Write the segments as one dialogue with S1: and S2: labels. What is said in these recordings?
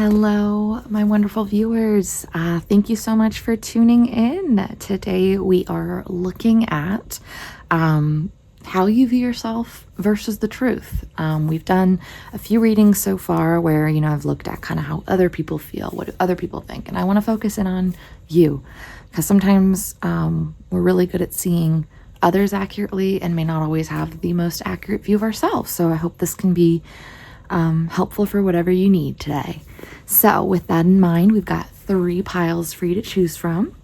S1: Hello, my wonderful viewers. Thank you so much for tuning in. Today we are looking at how you view yourself versus the truth. We've done a few readings so far where, I've looked at kind of how other people feel, what do other people think, and I want to focus in on you because sometimes we're really good at seeing others accurately and may not always have the most accurate view of ourselves. So I hope this can be helpful for whatever you need today. So with that in mind, we've got 3 piles for you to choose from.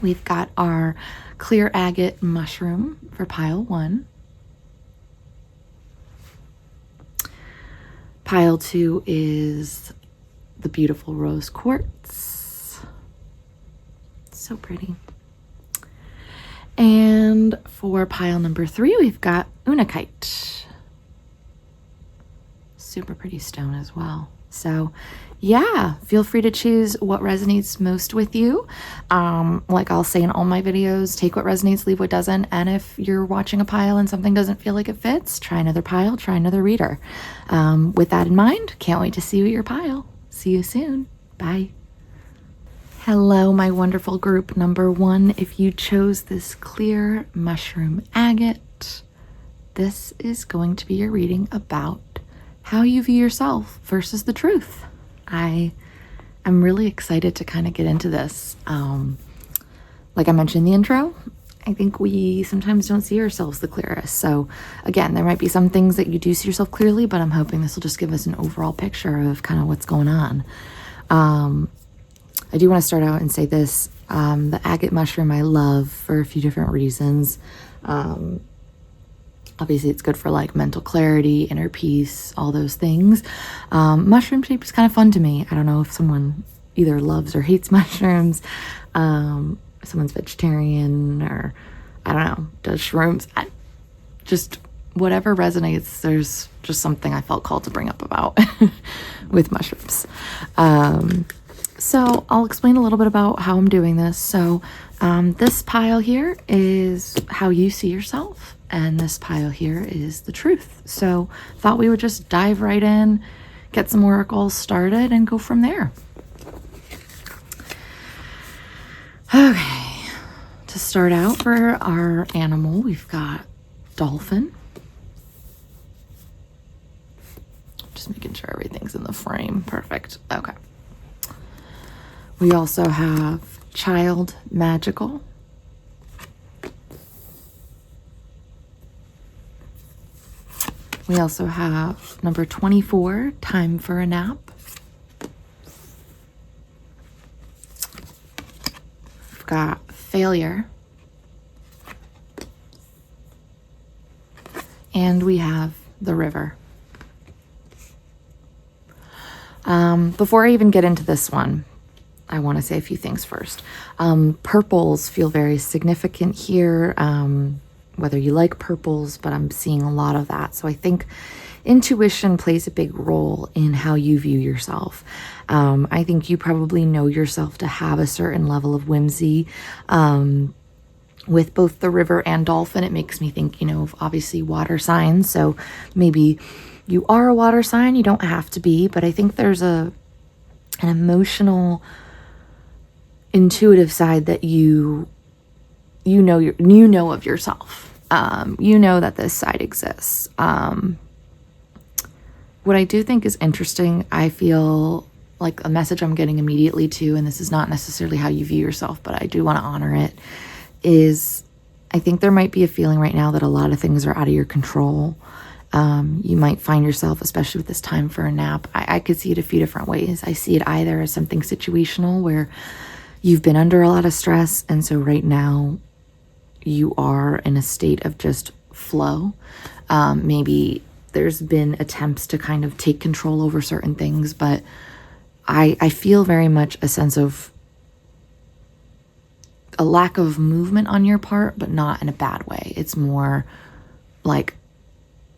S1: We've got our clear agate mushroom for pile 1. Pile 2 is the beautiful rose quartz. So pretty. And for pile number 3, we've got Unakite. Super pretty stone as well. So yeah, feel free to choose what resonates most with you. Like I'll say in all my videos, take what resonates, leave what doesn't. And if you're watching a pile and something doesn't feel like it fits, try another pile, try another reader. With that in mind, can't wait to see you at your pile. See you soon. Bye. Hello, my wonderful group number 1. If you chose this clear mushroom agate, this is going to be your reading about how you view yourself versus the truth. I'm really excited to kind of get into this. Like I mentioned in the intro, I think we sometimes don't see ourselves the clearest. So again, there might be some things that you do see yourself clearly, but I'm hoping this will just give us an overall picture of kind of what's going on. I do want to start out and say this. The agate mushroom I love for a few different reasons. Obviously, it's good for like mental clarity, inner peace, all those things. Mushroom shape is kind of fun to me. I don't know if someone either loves or hates mushrooms. Someone's vegetarian or I don't know, does shrooms. Just whatever resonates. There's just something I felt called to bring up about with mushrooms. So I'll explain a little bit about how I'm doing this. So this pile here is how you see yourself. And this pile here is the truth. So thought we would just dive right in, get some oracles started, and go from there. Okay, to start out for our animal, we've got dolphin. Just making sure everything's in the frame. Perfect. Okay. We also have child magical. We also have number 24, time for a nap. We've got failure. And we have the river. Before I even get into this one, I want to say a few things first. Purples feel very significant here. Whether you like purples, but I'm seeing a lot of that. So I think intuition plays a big role in how you view yourself. I think you probably know yourself to have a certain level of whimsy. With both the river and dolphin, it makes me think, of obviously water signs. So maybe you are a water sign, you don't have to be, but I think there's an emotional, intuitive side that you know of yourself. You know that this side exists. What I do think is interesting, I feel like a message I'm getting immediately too, and this is not necessarily how you view yourself, but I do want to honor it, is I think there might be a feeling right now that a lot of things are out of your control. You might find yourself, especially with this time for a nap, I could see it a few different ways. I see it either as something situational where you've been under a lot of stress, and so right now you are in a state of just flow. Maybe there's been attempts to kind of take control over certain things, but I feel very much a sense of a lack of movement on your part, but not in a bad way. It's more like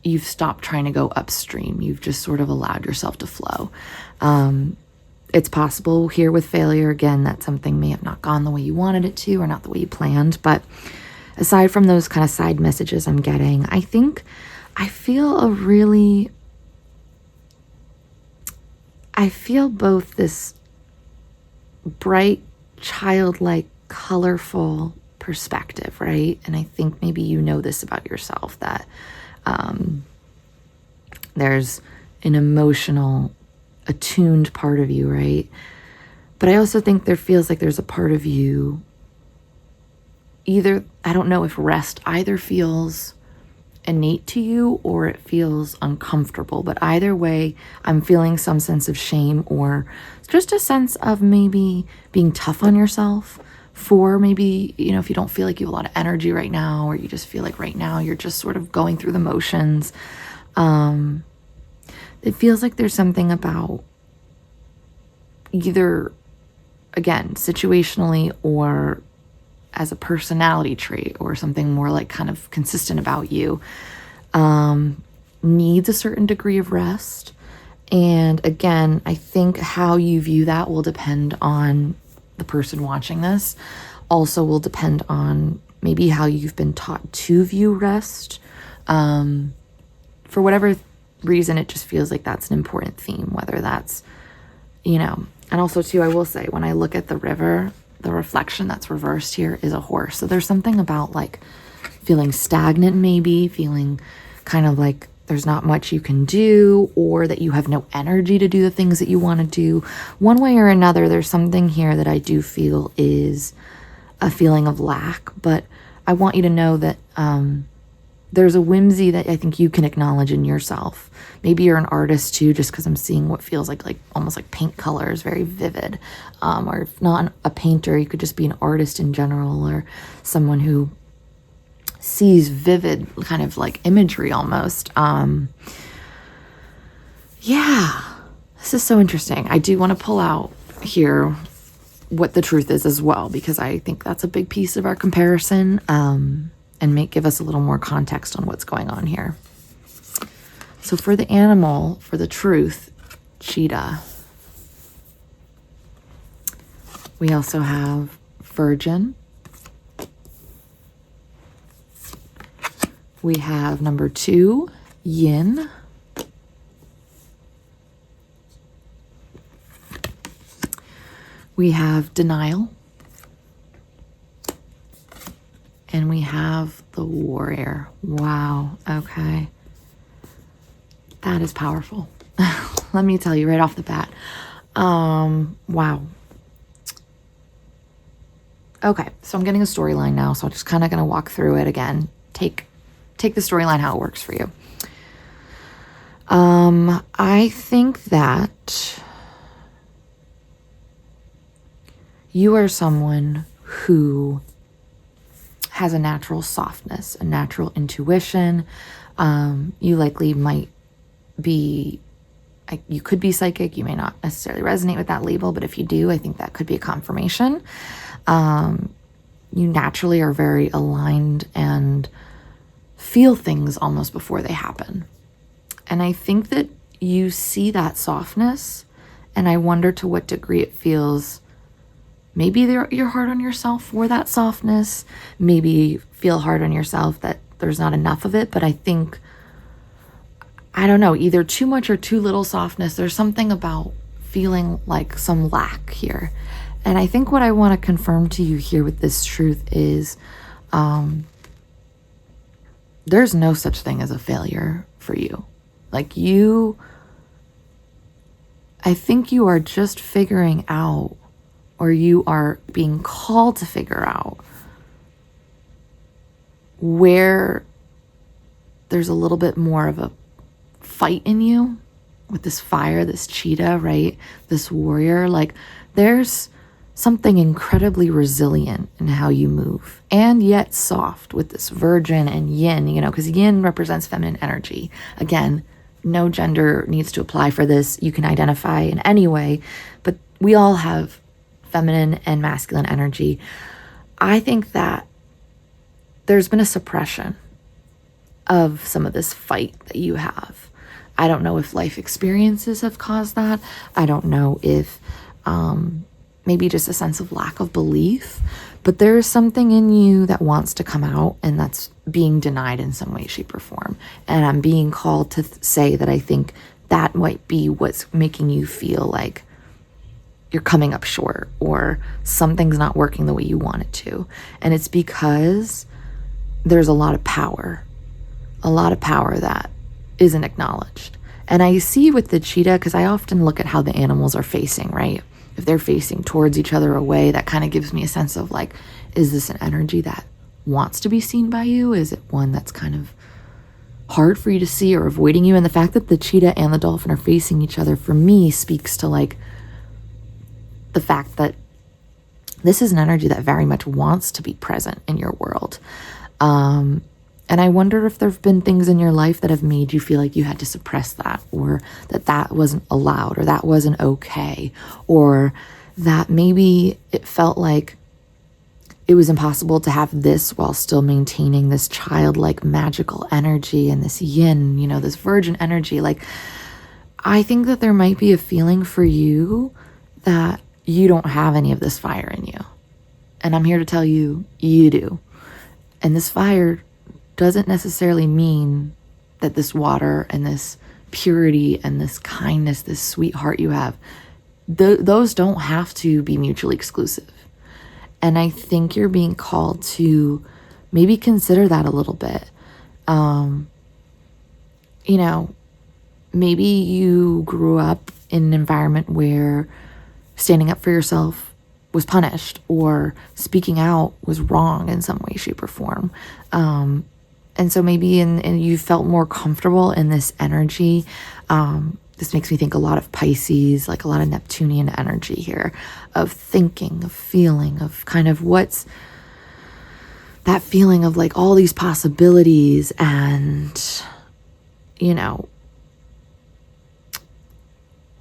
S1: you've stopped trying to go upstream. You've just sort of allowed yourself to flow. It's possible here with failure, again, that something may have not gone the way you wanted it to or not the way you planned. But aside from those kind of side messages I'm getting, I think I feel a really I feel both this bright, childlike, colorful perspective, right? And I think maybe you know this about yourself, that there's an emotional, attuned part of you, right? But I also think there feels like there's a part of you, either, I don't know if rest either feels innate to you or it feels uncomfortable, but either way, I'm feeling some sense of shame or just a sense of maybe being tough on yourself for maybe, you know, if you don't feel like you have a lot of energy right now, or you just feel like right now you're just sort of going through the motions. It feels like there's something about either, again, situationally or as a personality trait or something more like kind of consistent about you, needs a certain degree of rest. And again, I think how you view that will depend on the person watching this. Also will depend on maybe how you've been taught to view rest. For whatever reason, it just feels like that's an important theme, whether that's, you know, and also too, I will say, when I look at the river, the reflection that's reversed here is a horse. So there's something about like feeling stagnant, maybe feeling kind of like there's not much you can do, or that you have no energy to do the things that you want to do. One way or another, there's something here that I do feel is a feeling of lack. But I want you to know that there's a whimsy that I think you can acknowledge in yourself. Maybe you're an artist too, just because I'm seeing what feels like almost like paint colors, very vivid. Or if not a painter, you could just be an artist in general, or someone who sees vivid kind of like imagery almost. Yeah, this is so interesting. I do want to pull out here what the truth is as well, because I think that's a big piece of our comparison. And give us a little more context on what's going on here. So for the animal, for the truth, cheetah. We also have virgin. We have number 2, yin. We have denial. And we have the warrior. Wow. Okay. That is powerful. Let me tell you right off the bat. Wow. Okay. So I'm getting a storyline now. So I'm just kind of going to walk through it again. Take the storyline how it works for you. I think that you are someone who has a natural softness, a natural intuition. You likely might be, you could be psychic. You may not necessarily resonate with that label, but if you do, I think that could be a confirmation. You naturally are very aligned and feel things almost before they happen. And I think that you see that softness, and I wonder to what degree it feels. Maybe you're hard on yourself for that softness. Maybe you feel hard on yourself that there's not enough of it. But I think, I don't know, either too much or too little softness. There's something about feeling like some lack here. And I think what I want to confirm to you here with this truth is there's no such thing as a failure for you. Like I think you are just figuring out, or you are being called to figure out where there's a little bit more of a fight in you with this fire, this cheetah, right? This warrior. Like there's something incredibly resilient in how you move, and yet soft with this virgin and yin, you know, because yin represents feminine energy. Again, no gender needs to apply for this. You can identify in any way, but we all have feminine and masculine energy. I think that there's been a suppression of some of this fight that you have. I don't know if life experiences have caused that. I don't know if maybe just a sense of lack of belief, but there is something in you that wants to come out, and that's being denied in some way, shape, or form. And I'm being called to say that I think that might be what's making you feel like you're coming up short or something's not working the way you want it to. And it's because there's a lot of power that isn't acknowledged. And I see with the cheetah, because I often look at how the animals are facing, right? If they're facing towards each other away, that kind of gives me a sense of like, is this an energy that wants to be seen by you? Is it one that's kind of hard for you to see or avoiding you? And the fact that the cheetah and the dolphin are facing each other, for me, speaks to like the fact that this is an energy that very much wants to be present in your world. And I wonder if there have been things in your life that have made you feel like you had to suppress that, or that wasn't allowed, or that wasn't okay, or that maybe it felt like it was impossible to have this while still maintaining this childlike magical energy and this yin, you know, this virgin energy. Like, I think that there might be a feeling for you that you don't have any of this fire in you. And I'm here to tell you, you do. And this fire doesn't necessarily mean that this water and this purity and this kindness, this sweet heart you have, those don't have to be mutually exclusive. And I think you're being called to maybe consider that a little bit. You know, maybe you grew up in an environment where standing up for yourself was punished, or speaking out was wrong in some way, shape, or form. And so maybe and you felt more comfortable in this energy. This makes me think a lot of Pisces, like a lot of Neptunian energy here, of thinking, of feeling, of kind of what's that feeling of like all these possibilities. And, you know,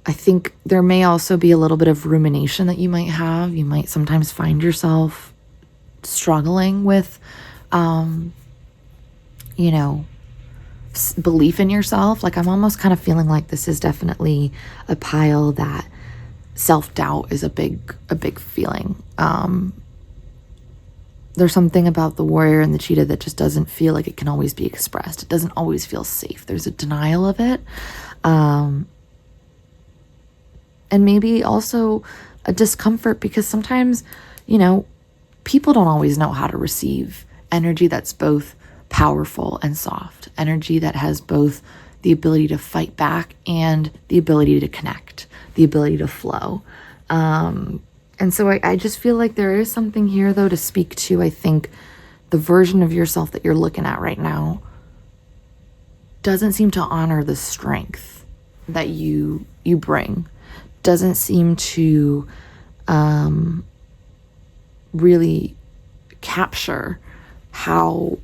S1: I think there may also be a little bit of rumination that you might have. You might sometimes find yourself struggling with, you know, belief in yourself. Like, I'm almost kind of feeling like this is definitely a pile that self-doubt is a big feeling. There's something about the warrior and the cheetah that just doesn't feel like it can always be expressed. It doesn't always feel safe. There's a denial of it. And maybe also a discomfort, because sometimes, you know, people don't always know how to receive energy that's both powerful and soft, energy that has both the ability to fight back and the ability to connect, the ability to flow. And so I just feel like there is something here, though, to speak to. I think the version of yourself that you're looking at right now doesn't seem to honor the strength that you bring, doesn't seem to really capture how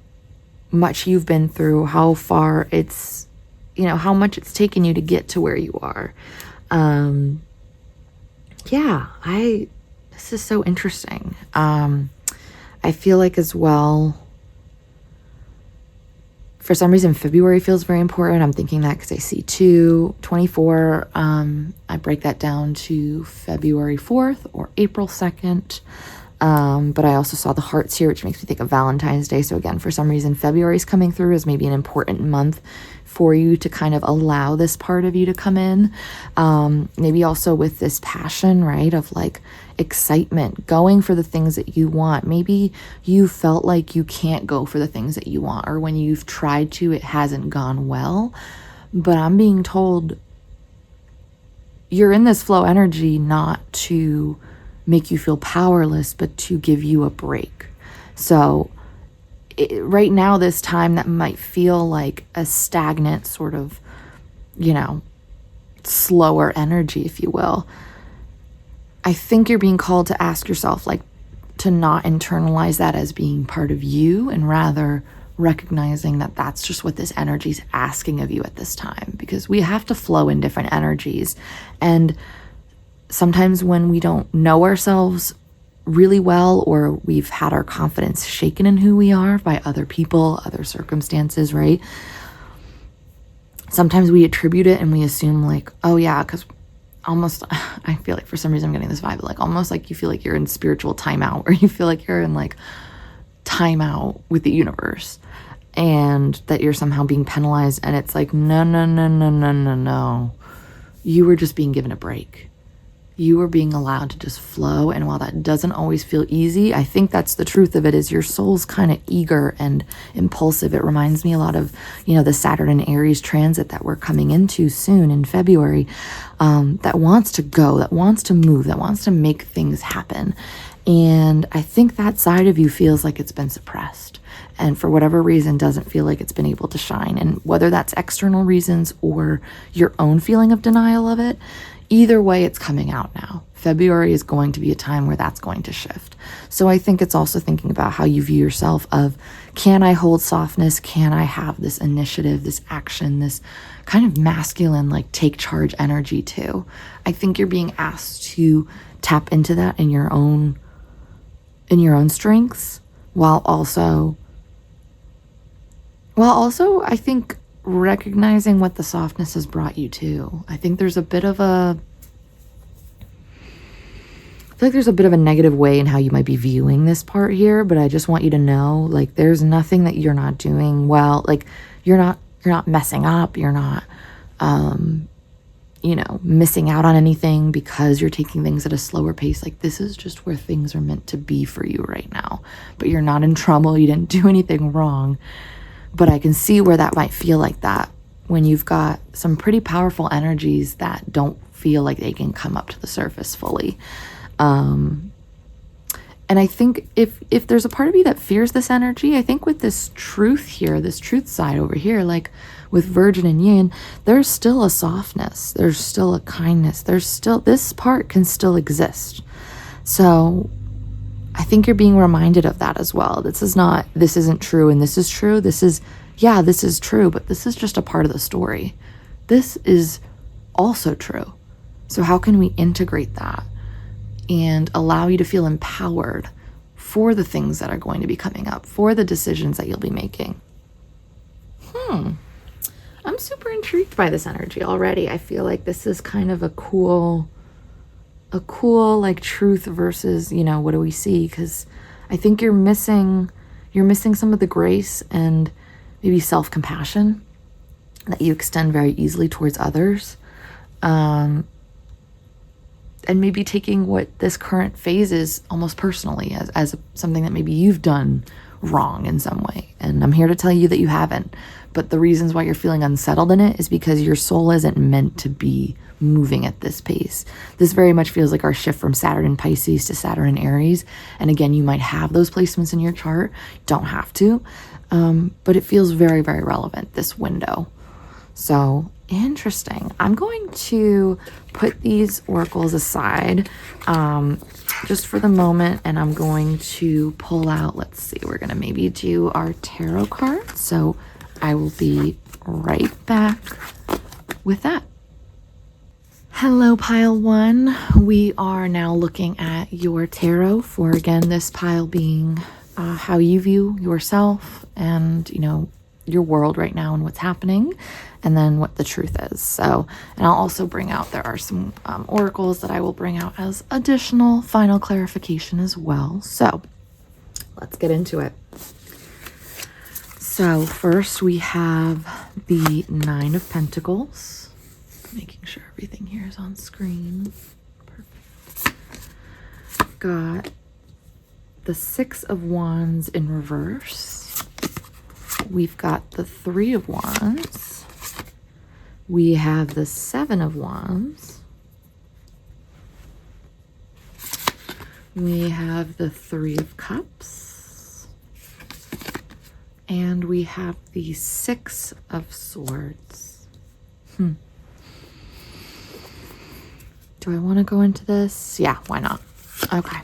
S1: much you've been through, how far it's, you know, how much it's taken you to get to where you are. This is so interesting. I feel like as well, for some reason, February feels very important. I'm thinking that because I see 24. I break that down to February 4th or April 2nd. But I also saw the hearts here, which makes me think of Valentine's Day. So again, for some reason, February is coming through as maybe an important month for you to kind of allow this part of you to come in. Maybe also with this passion, right, of like excitement, going for the things that you want. Maybe you felt like you can't go for the things that you want, or when you've tried to, it hasn't gone well. But I'm being told you're in this flow energy not to make you feel powerless, but to give you a break. So right now, this time that might feel like a stagnant sort of, you know, slower energy, if you will. I think you're being called to ask yourself, like, to not internalize that as being part of you, and rather recognizing that that's just what this energy is asking of you at this time, because we have to flow in different energies. And sometimes when we don't know ourselves really well, or we've had our confidence shaken in who we are by other people, other circumstances, right? Sometimes we attribute it and we assume like, oh yeah, because almost, I feel like for some reason I'm getting this vibe, like almost like you feel like you're in spiritual timeout, or you feel like you're in like timeout with the universe, and that you're somehow being penalized. And it's like, no. you were just being given a break. You were being allowed to just flow. And while that doesn't always feel easy, I think that's the truth of it, is your soul's kind of eager and impulsive. It reminds me a lot of, you know, the Saturn and Aries transit that we're coming into soon in February, that wants to go, that wants to move, that wants to make things happen. And I think that side of you feels like it's been suppressed, and for whatever reason doesn't feel like it's been able to shine. And whether that's external reasons or your own feeling of denial of it, either way, it's coming out now. February is going to be a time where that's going to shift. So I think it's also thinking about how you view yourself of, can I hold softness? Can I have this initiative, this action, this kind of masculine, like take charge energy too? I think you're being asked to tap into that in your own strengths, while also I think recognizing what the softness has brought you to. I think there's a bit of a negative way in how you might be viewing this part here, but I just want you to know, like, there's nothing that you're not doing well. Like, you're not messing up, you're not you know, missing out on anything because you're taking things at a slower pace. Like, this is just where things are meant to be for you right now. But you're not in trouble, you didn't do anything wrong. But I can see where that might feel like that when you've got some pretty powerful energies that don't feel like they can come up to the surface fully. And I think if there's a part of you that fears this energy, I think with this truth here, this truth side over here, like with Virgin and Yin, there's still a softness, there's still a kindness, there's still, this part can still exist. So I think you're being reminded of that as well. This isn't true and this is true. This is true, but this is just a part of the story. This is also true. So how can we integrate that and allow you to feel empowered for the things that are going to be coming up, for the decisions that you'll be making? I'm super intrigued by this energy already. I feel like this is kind of a cool like truth versus, you know, what do we see? Because I think you're missing some of the grace and maybe self-compassion that you extend very easily towards others. And maybe taking what this current phase is almost personally as something that maybe you've done wrong in some way. And I'm here to tell you that you haven't. But the reasons why you're feeling unsettled in it is because your soul isn't meant to be moving at this pace. This very much feels like our shift from Saturn in Pisces to Saturn in Aries. And again, you might have those placements in your chart. Don't have to. But it feels very, very relevant, this window. So interesting. I'm going to put these oracles aside just for the moment, and I'm going to pull out, let's see, we're going to maybe do our tarot cards. So I will be right back with that. Hello, pile one. We are now looking at your tarot for, again, this pile being how you view yourself and, you know, your world right now and what's happening, and then what the truth is. So, and I'll also bring out, there are some oracles that I will bring out as additional final clarification as well. So let's get into it. So first we have the Nine of Pentacles, making sure everything here is on screen. Perfect. Got the Six of Wands in reverse. We've got the Three of Wands. We have the Seven of Wands. We have the Three of Cups. And we have the Six of Swords. Do I want to go into this? Yeah, why not? Okay.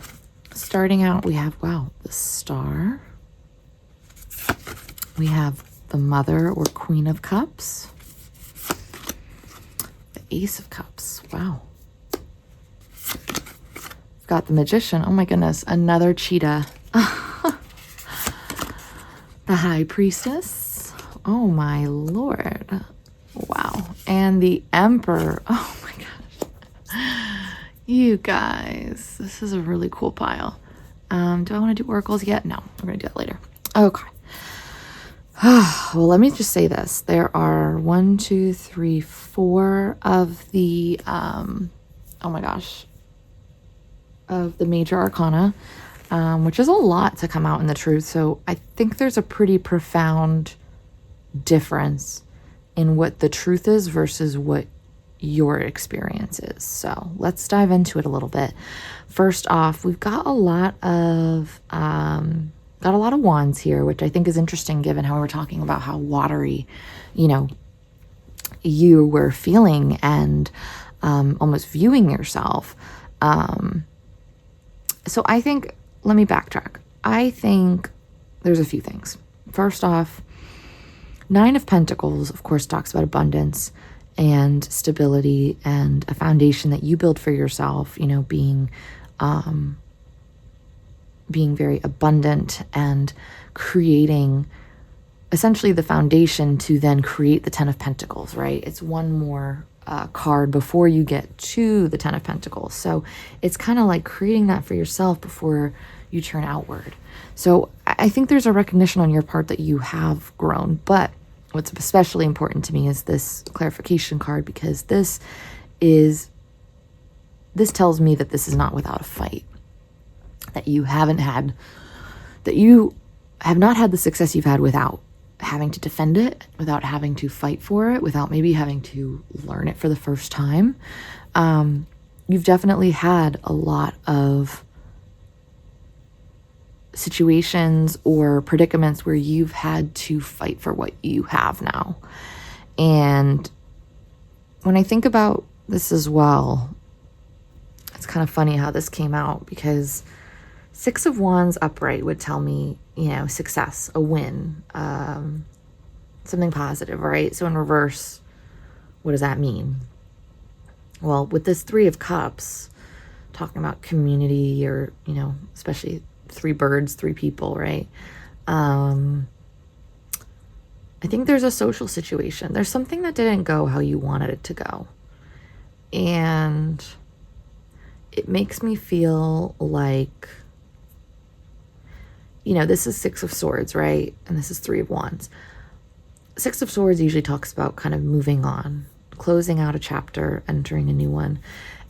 S1: Starting out, we have, wow, the Star. We have the Mother or Queen of Cups. The Ace of Cups. Wow. We've got the Magician. Oh my goodness. Another cheetah. The High Priestess. Oh my Lord. Wow. And the Emperor. Oh my gosh. You guys. This is a really cool pile. Do I want to do oracles yet? No. We're going to do that later. Okay. Well, let me just say this. There are 1, 2, 3, 4 of the, oh my gosh, of the major arcana, which is a lot to come out in the truth. So I think there's a pretty profound difference in what the truth is versus what your experience is. So let's dive into it a little bit. First off, we've got a lot of wands here, which I think is interesting given how we're talking about how watery, you were feeling and almost viewing yourself. So I think, let me backtrack. I think there's a few things. First off, 9 of Pentacles, of course, talks about abundance and stability and a foundation that you build for yourself, being very abundant and creating essentially the foundation to then create the 10 of Pentacles, right? It's one more card before you get to the 10 of Pentacles. So it's kind of like creating that for yourself before you turn outward. So I think there's a recognition on your part that you have grown, but what's especially important to me is this clarification card, because this tells me that this is not without a fight, that you have not had the success you've had without having to defend it, without having to fight for it, without maybe having to learn it for the first time. You've definitely had a lot of situations or predicaments where you've had to fight for what you have now. And when I think about this as well, it's kind of funny how this came out, because 6 of Wands upright would tell me, success, a win, something positive, right? So in reverse, what does that mean? Well, with this 3 of Cups, talking about community, or, especially 3 birds, 3 people, right? I think there's a social situation. There's something that didn't go how you wanted it to go. And it makes me feel like, this is 6 of Swords, right? And this is 3 of Wands. 6 of Swords usually talks about kind of moving on, closing out a chapter, entering a new one.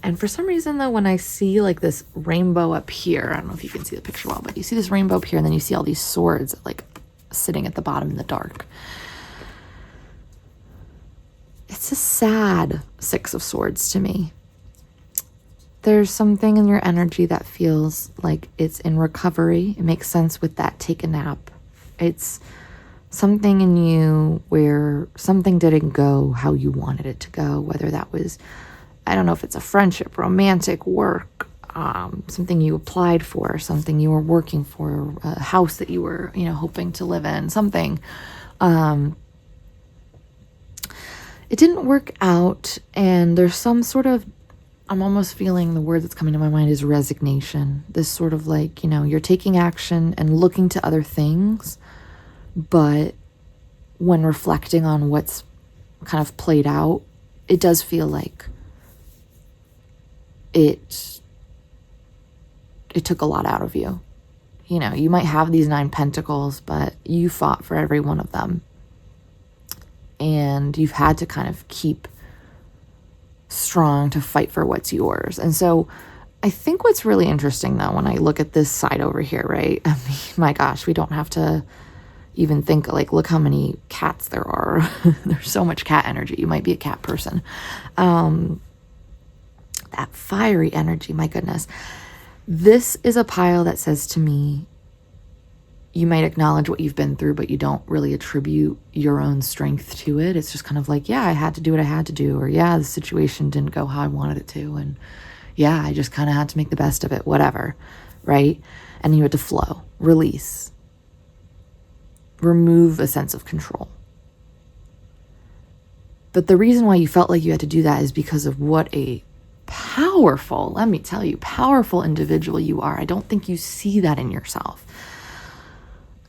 S1: And for some reason, though, when I see like this rainbow up here, I don't know if you can see the picture well, but you see this rainbow up here, and then you see all these swords like sitting at the bottom in the dark. It's a sad 6 of Swords to me. There's something in your energy that feels like it's in recovery. It makes sense with that take a nap. It's something in you where something didn't go how you wanted it to go, whether that was, I don't know if it's a friendship, romantic, work, something you applied for, something you were working for, a house that you were, hoping to live in, something. It didn't work out, and there's some sort of, I'm almost feeling the word that's coming to my mind is resignation. This sort of like, you're taking action and looking to other things, but when reflecting on what's kind of played out, it does feel like it took a lot out of you. You might have these 9 pentacles, but you fought for every one of them. And you've had to kind of keep strong to fight for what's yours. And so I think what's really interesting, though, when I look at this side over here, right? I mean, my gosh, we don't have to even think, like, look how many cats there are. There's so much cat energy. You might be a cat person. That fiery energy, my goodness. This is a pile that says to me, you might acknowledge what you've been through, but you don't really attribute your own strength to it. It's just kind of like, yeah, I had to do what I had to do, or yeah, the situation didn't go how I wanted it to, and yeah, I just kind of had to make the best of it, whatever, right? And you had to flow, release, remove a sense of control. But the reason why you felt like you had to do that is because of what a powerful, let me tell you, powerful individual you are. I don't think you see that in yourself.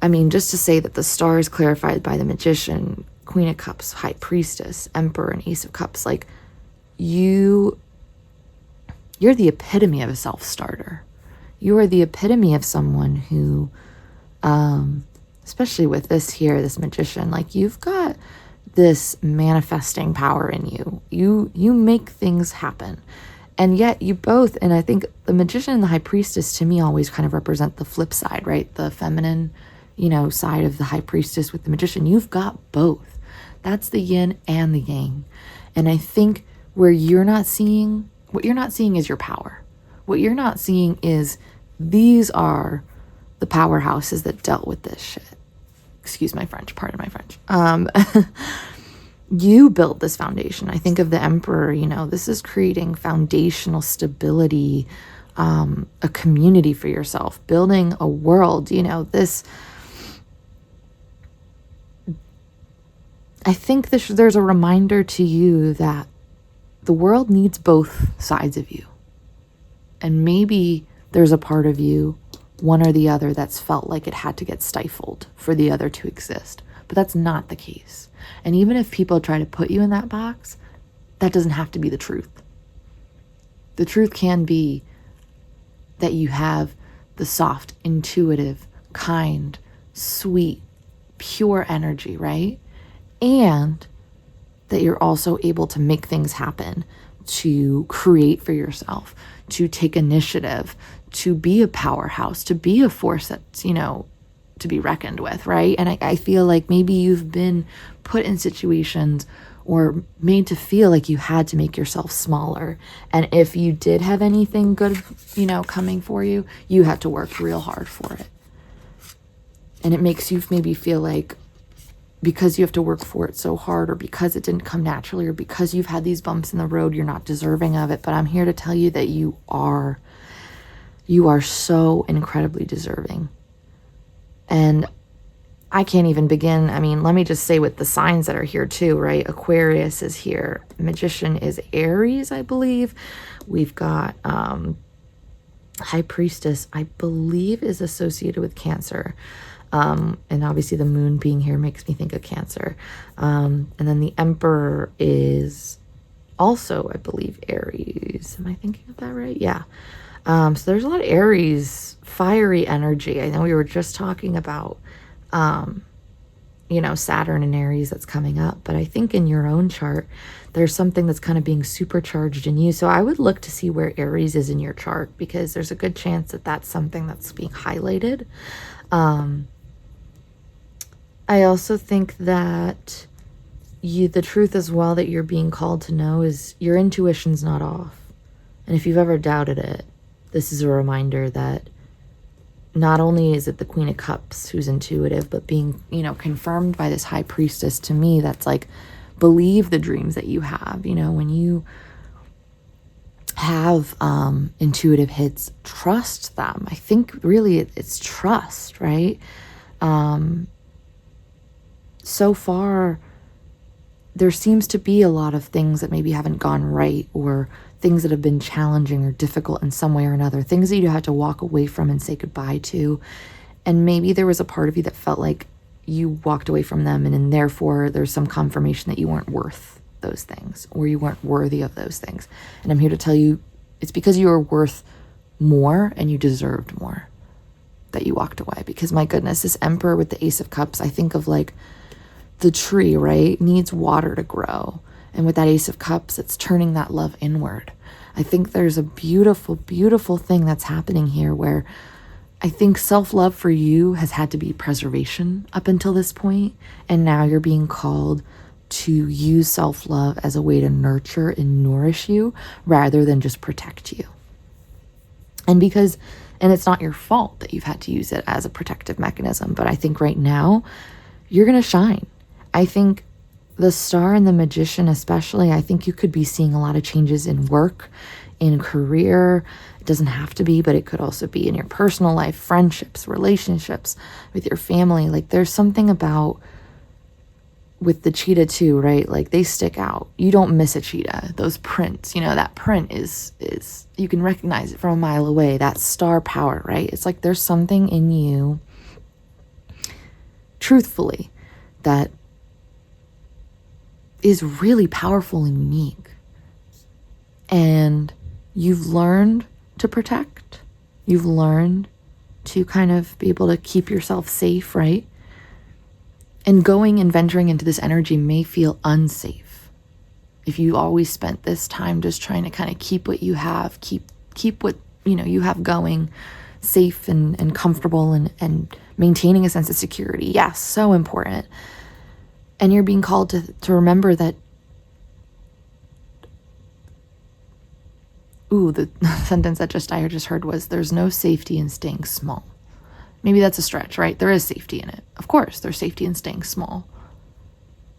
S1: I mean, just to say that the star is clarified by the Magician, Queen of Cups, High Priestess, Emperor, and Ace of Cups. Like, you're the epitome of a self-starter. You are the epitome of someone who especially with this here, this magician, like you've got this manifesting power in you. You make things happen. And yet you both, and I think the magician and the high priestess to me always kind of represent the flip side, right? The feminine, you know, side of the high priestess with the magician. You've got both. That's the yin and the yang. And I think where you're not seeing, what you're not seeing is your power. What you're not seeing is these are the powerhouses that dealt with this shit. Excuse my French, pardon my French. You built this foundation. I think of the emperor, you know, this is creating foundational stability, a community for yourself, building a world, you know, this, I think there's a reminder to you that the world needs both sides of you. And maybe there's a part of you, one or the other, that's felt like it had to get stifled for the other to exist. But that's not the case. And even if people try to put you in that box, that doesn't have to be the truth. The truth can be that you have the soft, intuitive, kind, sweet, pure energy, right? And that you're also able to make things happen, to create for yourself, to take initiative, to be a powerhouse, to be a force that's, you know, to be reckoned with, right? And I feel like maybe you've been put in situations or made to feel like you had to make yourself smaller. And if you did have anything good, you know, coming for you, you had to work real hard for it. And it makes you maybe feel like because you have to work for it so hard, or because it didn't come naturally, or because you've had these bumps in the road, you're not deserving of it. But I'm here to tell you that you are so incredibly deserving. And I can't even begin. I mean, let me just say with the signs that are here too, right? Aquarius is here. Magician is Aries, I believe. We've got High Priestess, I believe, is associated with Cancer. And obviously the moon being here makes me think of Cancer. And then the Emperor is also, I believe, Aries. Am I thinking of that right? Yeah. So there's a lot of Aries, fiery energy. I know we were just talking about, you know, Saturn and Aries that's coming up. But I think in your own chart, there's something that's kind of being supercharged in you. So I would look to see where Aries is in your chart, because there's a good chance that that's something that's being highlighted. I also think that the truth as well that you're being called to know is your intuition's not off. And if you've ever doubted it, this is a reminder that not only is it the Queen of Cups who's intuitive, but being, you know, confirmed by this High Priestess to me, that's like, believe the dreams that you have. You know, when you have intuitive hits, trust them. I think really it's trust, right? So far, there seems to be a lot of things that maybe haven't gone right, or things that have been challenging or difficult in some way or another, things that you had to walk away from and say goodbye to. And maybe there was a part of you that felt like you walked away from them, and therefore there's some confirmation that you weren't worth those things, or you weren't worthy of those things. And I'm here to tell you, it's because you were worth more and you deserved more that you walked away. Because my goodness, this Emperor with the Ace of Cups, I think of like the tree, right? Needs water to grow. And with that Ace of Cups, it's turning that love inward. I think there's a beautiful, beautiful thing that's happening here, where I think self-love for you has had to be preservation up until this point. And now you're being called to use self-love as a way to nurture and nourish you rather than just protect you. And it's not your fault that you've had to use it as a protective mechanism. But I think right now you're going to shine. I think the Star and the Magician especially, I think you could be seeing a lot of changes in work, in career. It doesn't have to be, but it could also be in your personal life, friendships, relationships with your family. Like, there's something about, with the cheetah too, right? Like, they stick out. You don't miss a cheetah. Those prints, you know, that print is you can recognize it from a mile away. That star power, right? It's like there's something in you, truthfully, that is really powerful and unique. And you've learned to protect. You've learned to kind of be able to keep yourself safe, right? And going and venturing into this energy may feel unsafe. If you always spent this time just trying to kind of keep what you have, keep what, you have going safe and comfortable and maintaining a sense of security. Yes, so important. And you're being called to remember that, the sentence that I just heard was, there's no safety in staying small. Maybe that's a stretch, right? There is safety in it. Of course, there's safety in staying small.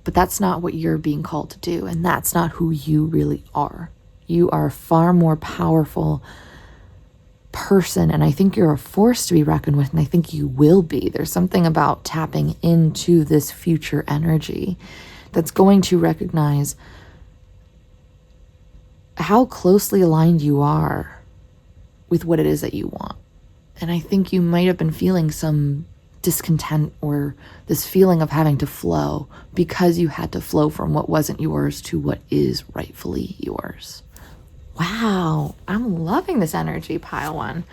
S1: But that's not what you're being called to do. And that's not who you really are. You are a far more powerful person. And I think you're a force to be reckoned with. And I think you will be. There's something about tapping into this future energy that's going to recognize how closely aligned you are with what it is that you want. And I think you might have been feeling some discontent or this feeling of having to flow because you had to flow from what wasn't yours to what is rightfully yours. Wow, I'm loving this energy, pile one.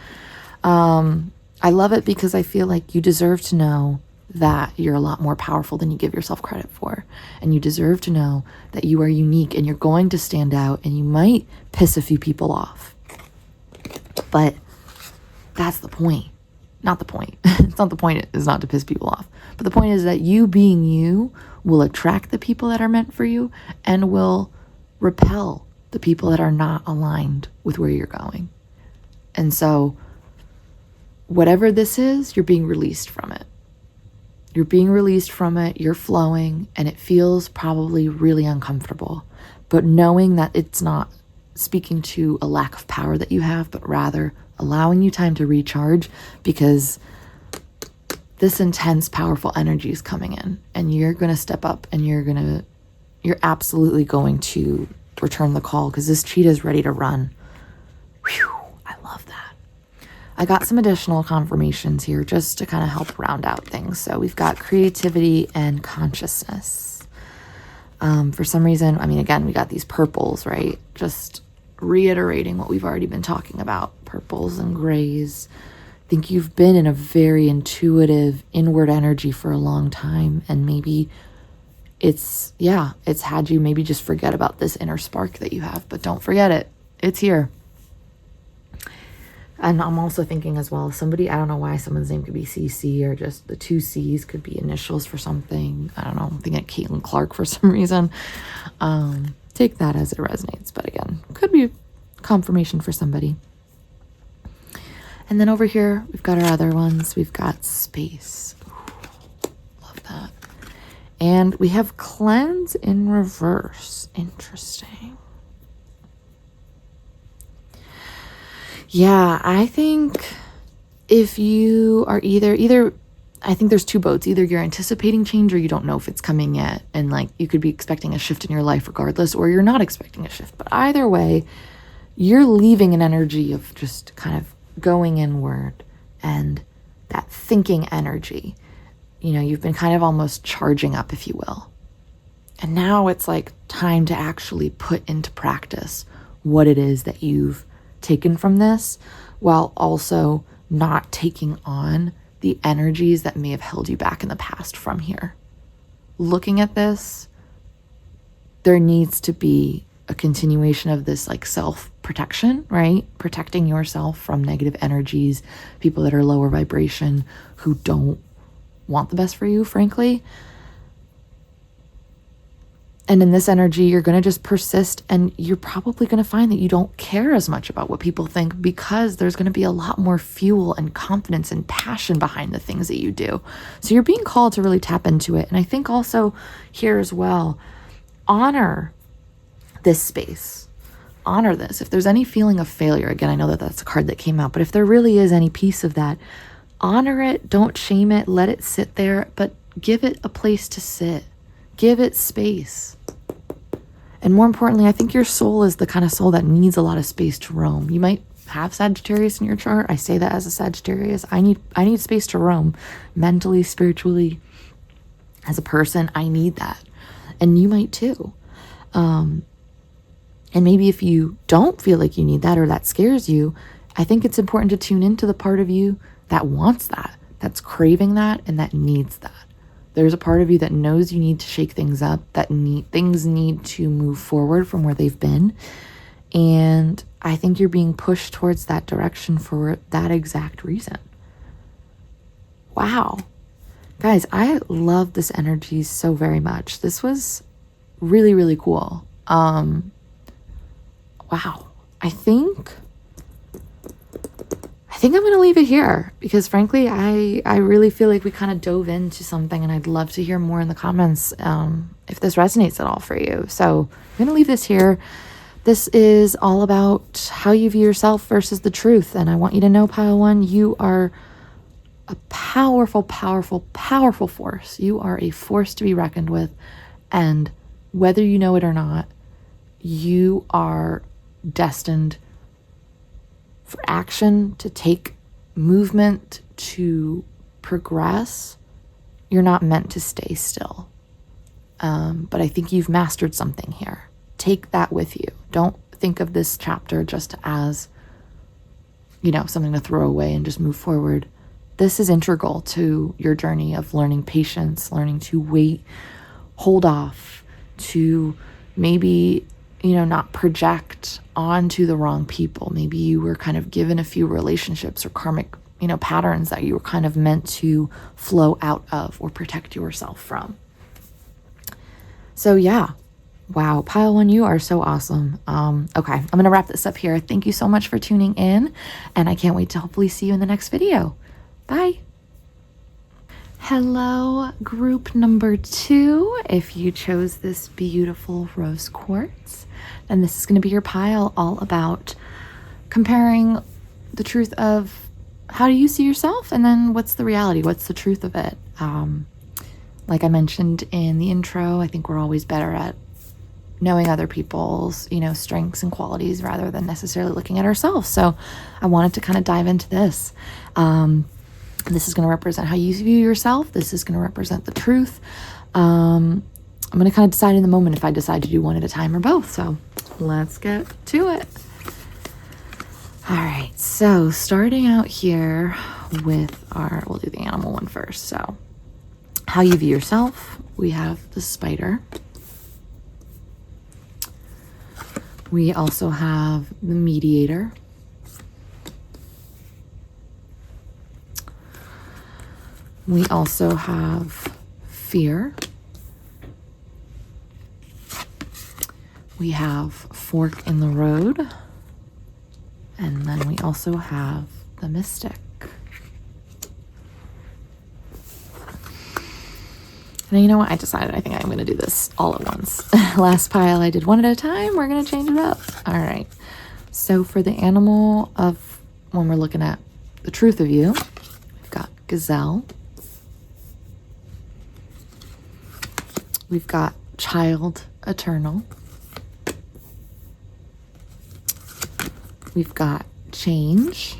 S1: I love it because I feel like you deserve to know that you're a lot more powerful than you give yourself credit for. And you deserve to know that you are unique and you're going to stand out, and you might piss a few people off. But that's the point. Not the point. It's not the point is not to piss people off. But the point is that you being you will attract the people that are meant for you and will repel the people that are not aligned with where you're going. And so whatever this is, you're being released from it. You're being released from it. You're flowing, and it feels probably really uncomfortable. But knowing that it's not speaking to a lack of power that you have, but rather allowing you time to recharge, because this intense, powerful energy is coming in, and you're going to step up, and you're absolutely going to return the call, because this cheetah is ready to run. Whew, I love that. I got some additional confirmations here just to kind of help round out things. So we've got creativity and consciousness. For some reason, again, we got these purples, right? Just reiterating what we've already been talking about, purples and grays. I think you've been in a very intuitive inward energy for a long time, and maybe it's had you maybe just forget about this inner spark that you have, but don't forget it. It's here. And I'm also thinking as well, somebody, I don't know why someone's name could be CC, or just the two C's could be initials for something. I don't know. I'm thinking of Caitlin Clark for some reason. Take that as it resonates. But again, could be confirmation for somebody. And then over here, we've got our other ones. We've got space. Ooh, love that. And we have cleanse in reverse. Interesting. Yeah, I think if you are either, I think there's two boats. Either you're anticipating change or you don't know if it's coming yet. And you could be expecting a shift in your life regardless, or you're not expecting a shift. But either way, you're leaving an energy of just kind of going inward, and that thinking energy. You've been kind of almost charging up, if you will. And now it's time to actually put into practice what it is that you've taken from this, while also not taking on the energies that may have held you back in the past from here. Looking at this, there needs to be a continuation of this self-protection, right? Protecting yourself from negative energies, people that are lower vibration, who don't want the best for you, frankly. And in this energy, you're going to just persist, and you're probably going to find that you don't care as much about what people think, because there's going to be a lot more fuel and confidence and passion behind the things that you do. So you're being called to really tap into it. And I think also here as well, honor this space. Honor this. If there's any feeling of failure, again, I know that that's a card that came out, but if there really is any piece of that, honor it. Don't shame it. Let it sit there, but give it a place to sit. Give it space. And more importantly, I think your soul is the kind of soul that needs a lot of space to roam. You might have Sagittarius in your chart. I say that as a Sagittarius. I need space to roam, mentally, spiritually, as a person. I need that. And you might too. And maybe if you don't feel like you need that, or that scares you, I think it's important to tune into the part of you that wants that, that's craving that, and that needs that. There's a part of you that knows you need to shake things up, that things need to move forward from where they've been. And I think you're being pushed towards that direction for that exact reason. Wow. Guys, I love this energy so very much. This was really, really cool. Wow. I think I'm going to leave it here because frankly, I really feel like we kind of dove into something, and I'd love to hear more in the comments if this resonates at all for you. So I'm going to leave this here. This is all about how you view yourself versus the truth. And I want you to know, Pile 1, you are a powerful, powerful, powerful force. You are a force to be reckoned with. And whether you know it or not, you are destined for action, to take movement, to progress. You're not meant to stay still. But I think you've mastered something here. Take that with you. Don't think of this chapter just as, something to throw away and just move forward. This is integral to your journey of learning patience, learning to wait, hold off, to maybe, not project onto the wrong people. Maybe you were kind of given a few relationships or karmic, patterns that you were kind of meant to flow out of or protect yourself from. So yeah. Wow, Pile 1, you are so awesome. Okay, I'm going to wrap this up here. Thank you so much for tuning in, and I can't wait to hopefully see you in the next video. Bye. Hello, group number 2. If you chose this beautiful rose quartz, then this is going to be your pile all about comparing the truth of how do you see yourself, and then what's the reality, what's the truth of it. Like I mentioned in the intro, I think we're always better at knowing other people's, strengths and qualities rather than necessarily looking at ourselves. So I wanted to kind of dive into this. This is going to represent how you view yourself. This is going to represent the truth. I'm going to kind of decide in the moment if I decide to do one at a time or both. So let's get to it. All right. So starting out here with we'll do the animal one first. So how you view yourself. We have the spider. We also have the mediator. We also have fear. We have fork in the road. And then we also have the mystic. Now, you know what? I decided I think I'm going to do this all at once. Last pile I did one at a time. We're going to change it up. All right. So for the animal of when we're looking at the truth of you, we've got gazelle. We've got child eternal. We've got change.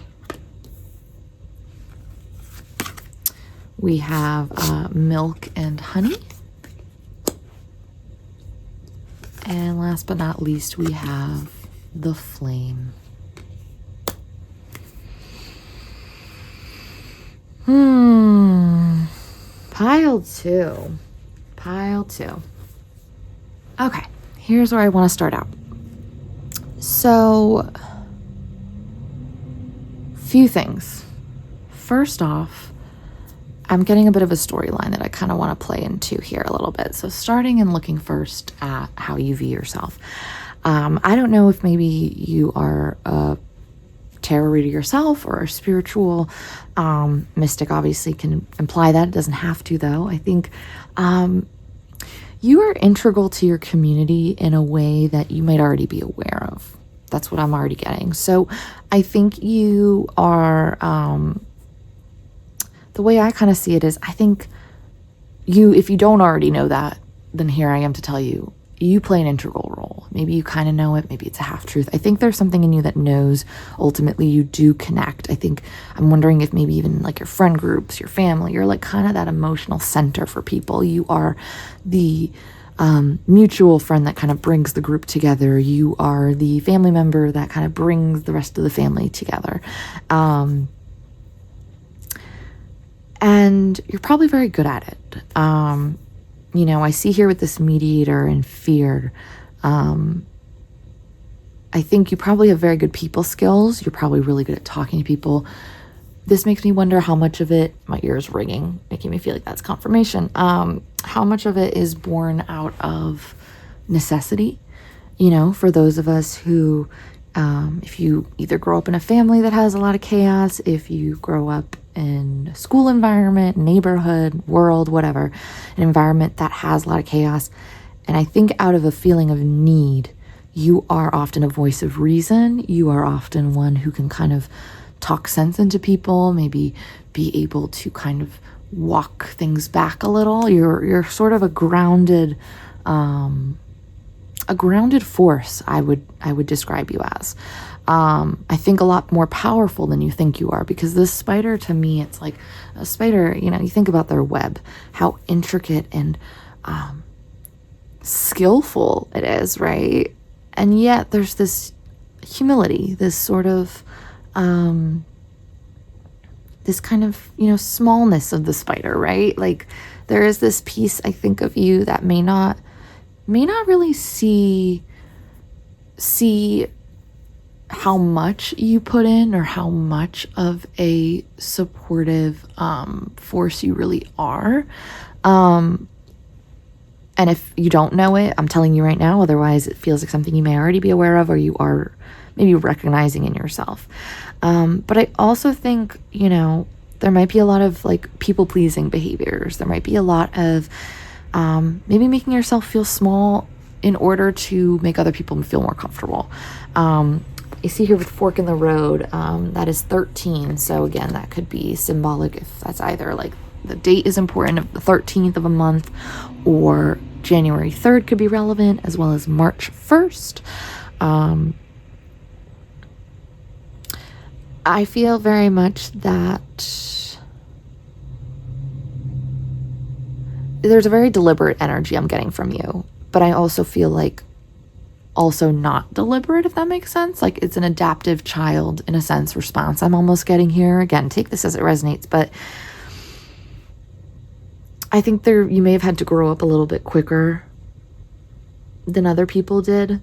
S1: We have milk and honey. And last but not least, we have the flame. Pile 2. Pile 2. Okay, here's where I want to start out. So, few things. First off, I'm getting a bit of a storyline that I kind of want to play into here a little bit. So starting and looking first at how you view yourself. I don't know if maybe you are a tarot reader yourself or a spiritual mystic. Obviously can imply that. It doesn't have to, though. I think you are integral to your community in a way that you might already be aware of. That's what I'm already getting. So I think you are... the way I kind of see it is, I think if you don't already know that, then here I am to tell you, you play an integral role. Maybe you kind of know it. Maybe it's a half truth. I think there's something in you that knows ultimately you do connect. I think I'm wondering if maybe even like your friend groups, your family, you're like kind of that emotional center for people. You are the mutual friend that kind of brings the group together. You are the family member that kind of brings the rest of the family together. And you're probably very good at it. You know, I see here with this mediator and fear, I think you probably have very good people skills. You're probably really good at talking to people. This makes me wonder how much of it, my ears ringing, making me feel like that's confirmation. How much of it is born out of necessity? You know, for those of us who, if you either grow up in a family that has a lot of chaos, if you grow up in a school environment, neighborhood, world, whatever, an environment that has a lot of chaos. And I think out of a feeling of need, you are often a voice of reason. You are often one who can kind of talk sense into people, maybe be able to kind of walk things back a little. You're sort of a grounded force, I would describe you as. I think a lot more powerful than you think you are, because this spider, to me, it's like a spider, you know, you think about their web, how intricate and skillful it is, right? And yet there's this humility, this sort of this kind of, you know, smallness of the spider, right? Like there is this piece, I think, of you that may not really see how much you put in, or how much of a supportive force you really are. And if you don't know it, I'm telling you right now, otherwise it feels like something you may already be aware of, or you are maybe recognizing in yourself. But I also think, you know, there might be a lot of like people-pleasing behaviors. There might be a lot of maybe making yourself feel small in order to make other people feel more comfortable. I see here with fork in the road, that is 13. So again, that could be symbolic if that's either like the date is important of the 13th of a month, or January 3rd could be relevant, as well as March 1st. I feel very much that there's a very deliberate energy I'm getting from you, but I also feel like also not deliberate, if that makes sense. Like it's an adaptive child, in a sense, response I'm almost getting here. Again, take this as it resonates, but I think you may have had to grow up a little bit quicker than other people did.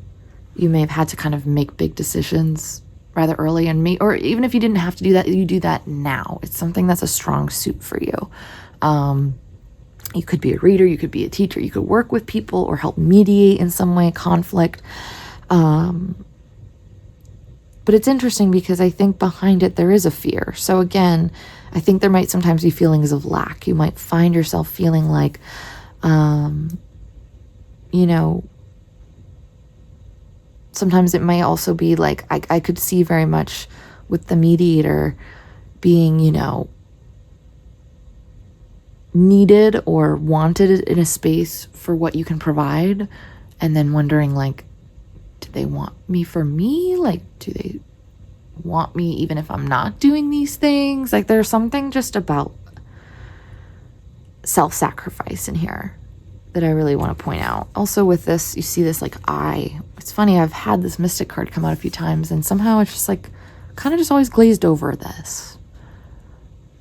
S1: You may have had to kind of make big decisions rather early, or even if you didn't have to do that, you do that now. It's something that's a strong suit for you. You could be a reader, you could be a teacher, you could work with people or help mediate in some way conflict. But it's interesting because I think behind it there is a fear. So again, I think there might sometimes be feelings of lack. You might find yourself feeling like, you know, sometimes it might also be like, I could see very much with the mediator being, you know, needed or wanted in a space for what you can provide, and then wondering like, do they want me for me? Like, do they want me even if I'm not doing these things? Like there's something just about self-sacrifice in here that I really want to point out. Also with this, you see this like eye. It's funny, I've had this mystic card come out a few times, and somehow it's just like kind of just always glazed over this.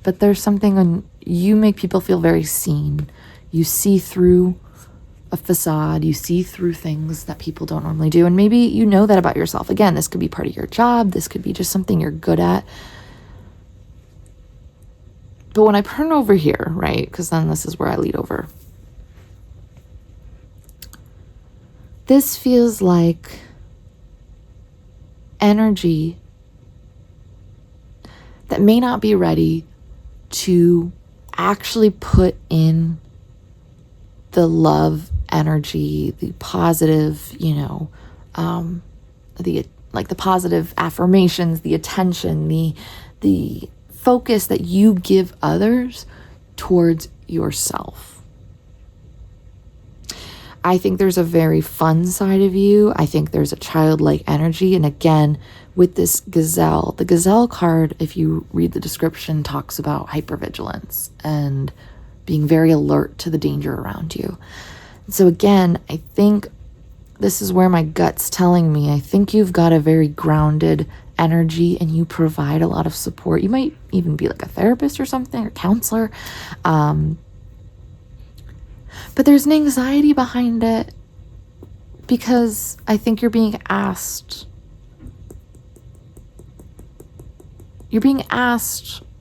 S1: But there's something when you make people feel very seen. You see through a facade, you see through things that people don't normally do. And maybe you know that about yourself. Again, this could be part of your job. This could be just something you're good at. But when I turn over here, right, because then this is where I lead over. This feels like energy that may not be ready to actually put in the love energy, the positive, you know, the positive affirmations, the attention, the focus that you give others towards yourself. I think there's a very fun side of you. I think there's a childlike energy. And again, with this gazelle, the gazelle card, if you read the description, talks about hypervigilance and being very alert to the danger around you. So again, I think this is where my gut's telling me, I think you've got a very grounded energy and you provide a lot of support. You might even be like a therapist or something, or counselor. But there's an anxiety behind it because I think you're being asked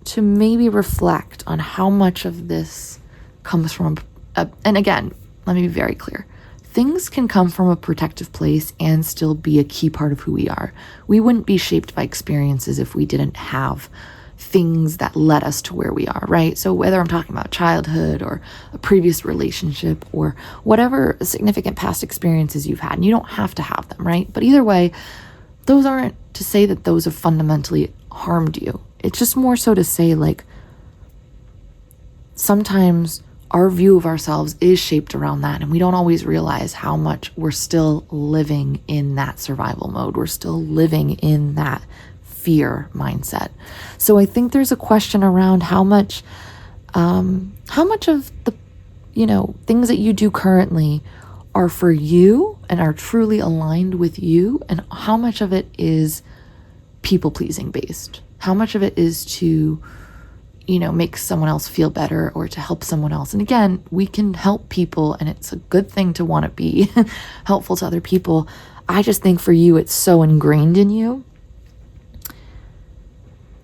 S1: to maybe reflect on how much of this comes from and again, let me be very clear. Things can come from a protective place and still be a key part of who we are. We wouldn't be shaped by experiences if we didn't have things that led us to where we are, right? So whether I'm talking about childhood or a previous relationship or whatever significant past experiences you've had, and you don't have to have them, right? But either way, those aren't to say that those have fundamentally harmed you. It's just more so to say, like, sometimes our view of ourselves is shaped around that, and we don't always realize how much we're still living in that survival mode. We're still living in that fear mindset. So I think there's a question around how much of the, things that you do currently are for you and are truly aligned with you, and how much of it is people pleasing based. How much of it is to make someone else feel better or to help someone else. And again, we can help people, and it's a good thing to want to be helpful to other people. I just think for you, it's so ingrained in you.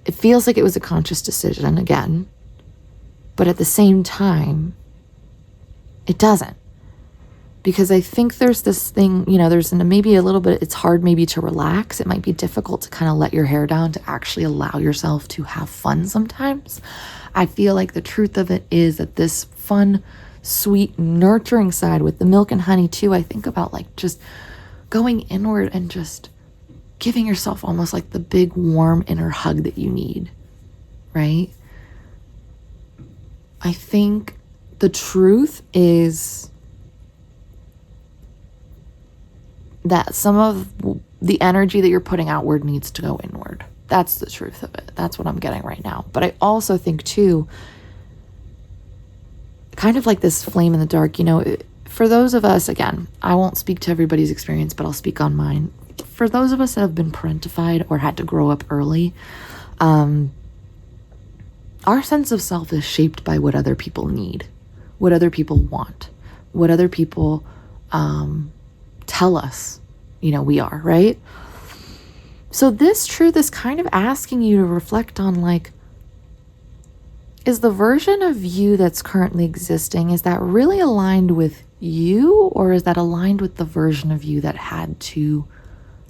S1: It feels like it was a conscious decision again, but at the same time, it doesn't. Because I think there's this thing, there's maybe a little bit, it's hard maybe to relax. It might be difficult to kind of let your hair down, to actually allow yourself to have fun sometimes. I feel like the truth of it is that this fun, sweet, nurturing side with the milk and honey too, I think about like just going inward and just giving yourself almost like the big warm inner hug that you need, right? I think the truth is that some of the energy that you're putting outward needs to go inward. That's the truth of it. That's what I'm getting right now. But I also think too, kind of like this flame in the dark, for those of us, again, I won't speak to everybody's experience, but I'll speak on mine. For those of us that have been parentified or had to grow up early, our sense of self is shaped by what other people need, what other people want, what other people tell us, we are, right? So this truth is kind of asking you to reflect on, like, is the version of you that's currently existing, is that really aligned with you, or is that aligned with the version of you that had to do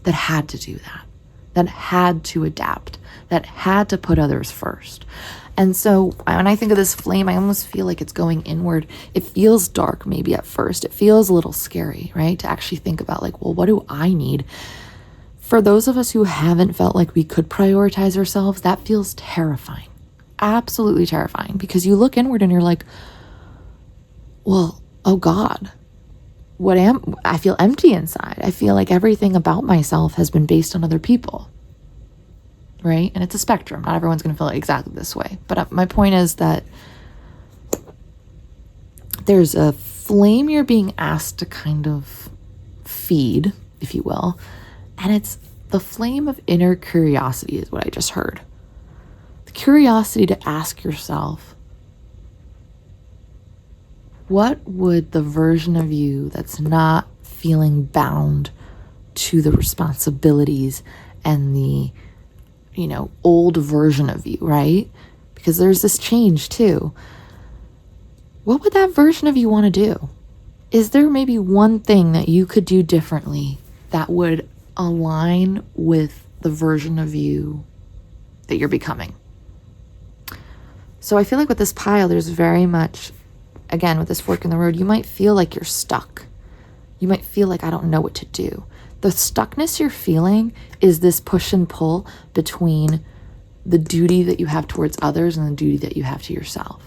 S1: that had to adapt, that had to put others first? And so when I think of this flame, I almost feel like it's going inward. It feels dark maybe at first. It feels a little scary, right? To actually think about, like, well, what do I need? For those of us who haven't felt like we could prioritize ourselves, that feels terrifying. Absolutely terrifying, because you look inward and you're like, well, oh God, I feel empty inside. I feel like everything about myself has been based on other people. Right? And it's a spectrum. Not everyone's going to feel exactly this way. But my point is that there's a flame you're being asked to kind of feed, if you will. And it's the flame of inner curiosity is what I just heard. The curiosity to ask yourself, what would the version of you that's not feeling bound to the responsibilities and the old version of you, right? Because there's this change too. What would that version of you want to do? Is there maybe one thing that you could do differently that would align with the version of you that you're becoming? So I feel like with this pile, there's very much, again, with this fork in the road, you might feel like you're stuck. You might feel like, I don't know what to do. The stuckness you're feeling is this push and pull between the duty that you have towards others and the duty that you have to yourself.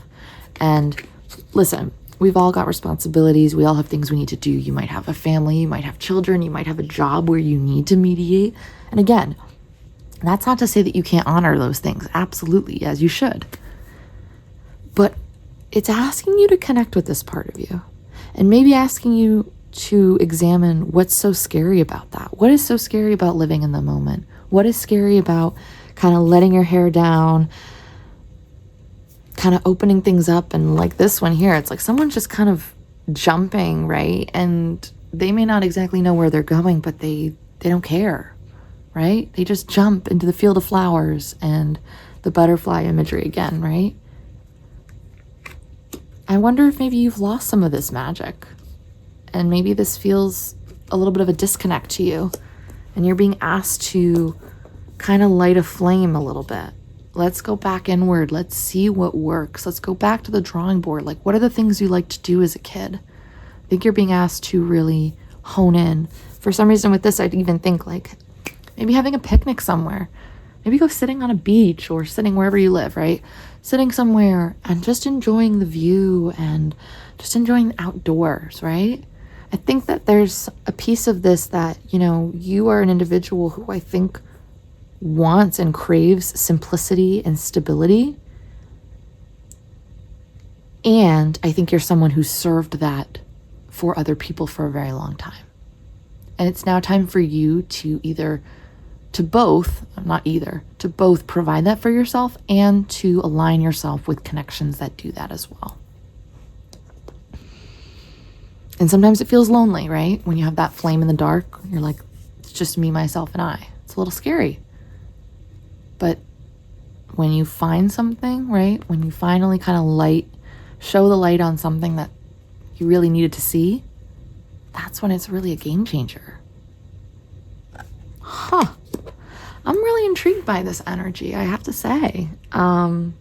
S1: And listen, we've all got responsibilities. We all have things we need to do. You might have a family, you might have children, you might have a job where you need to mediate. And again, that's not to say that you can't honor those things. Absolutely, as you should. But it's asking you to connect with this part of you, and maybe asking you to examine what's so scary about that. What is so scary about living in the moment? What is scary about kind of letting your hair down, kind of opening things up? And like this one here, it's like someone's just kind of jumping, right? And they may not exactly know where they're going, but they don't care, right? They just jump into the field of flowers, and the butterfly imagery again, right? I wonder if maybe you've lost some of this magic, and maybe this feels a little bit of a disconnect to you, and you're being asked to kind of light a flame a little bit. Let's go back inward. Let's see what works. Let's go back to the drawing board. Like, what are the things you like to do as a kid? I think you're being asked to really hone in. For some reason with this, I'd even think like maybe having a picnic somewhere. Maybe go sitting on a beach or sitting wherever you live, right? Sitting somewhere and just enjoying the view and just enjoying the outdoors, right? I think that there's a piece of this that, you know, you are an individual who I think wants and craves simplicity and stability. And I think you're someone who served that for other people for a very long time. And it's now time for you to both provide that for yourself and to align yourself with connections that do that as well. And sometimes it feels lonely, right? When you have that flame in the dark, you're like, it's just me, myself, and I. It's a little scary. But when you find something, right? When you finally kind of show the light on something that you really needed to see, that's when it's really a game changer. Huh. I'm really intrigued by this energy, I have to say. Okay,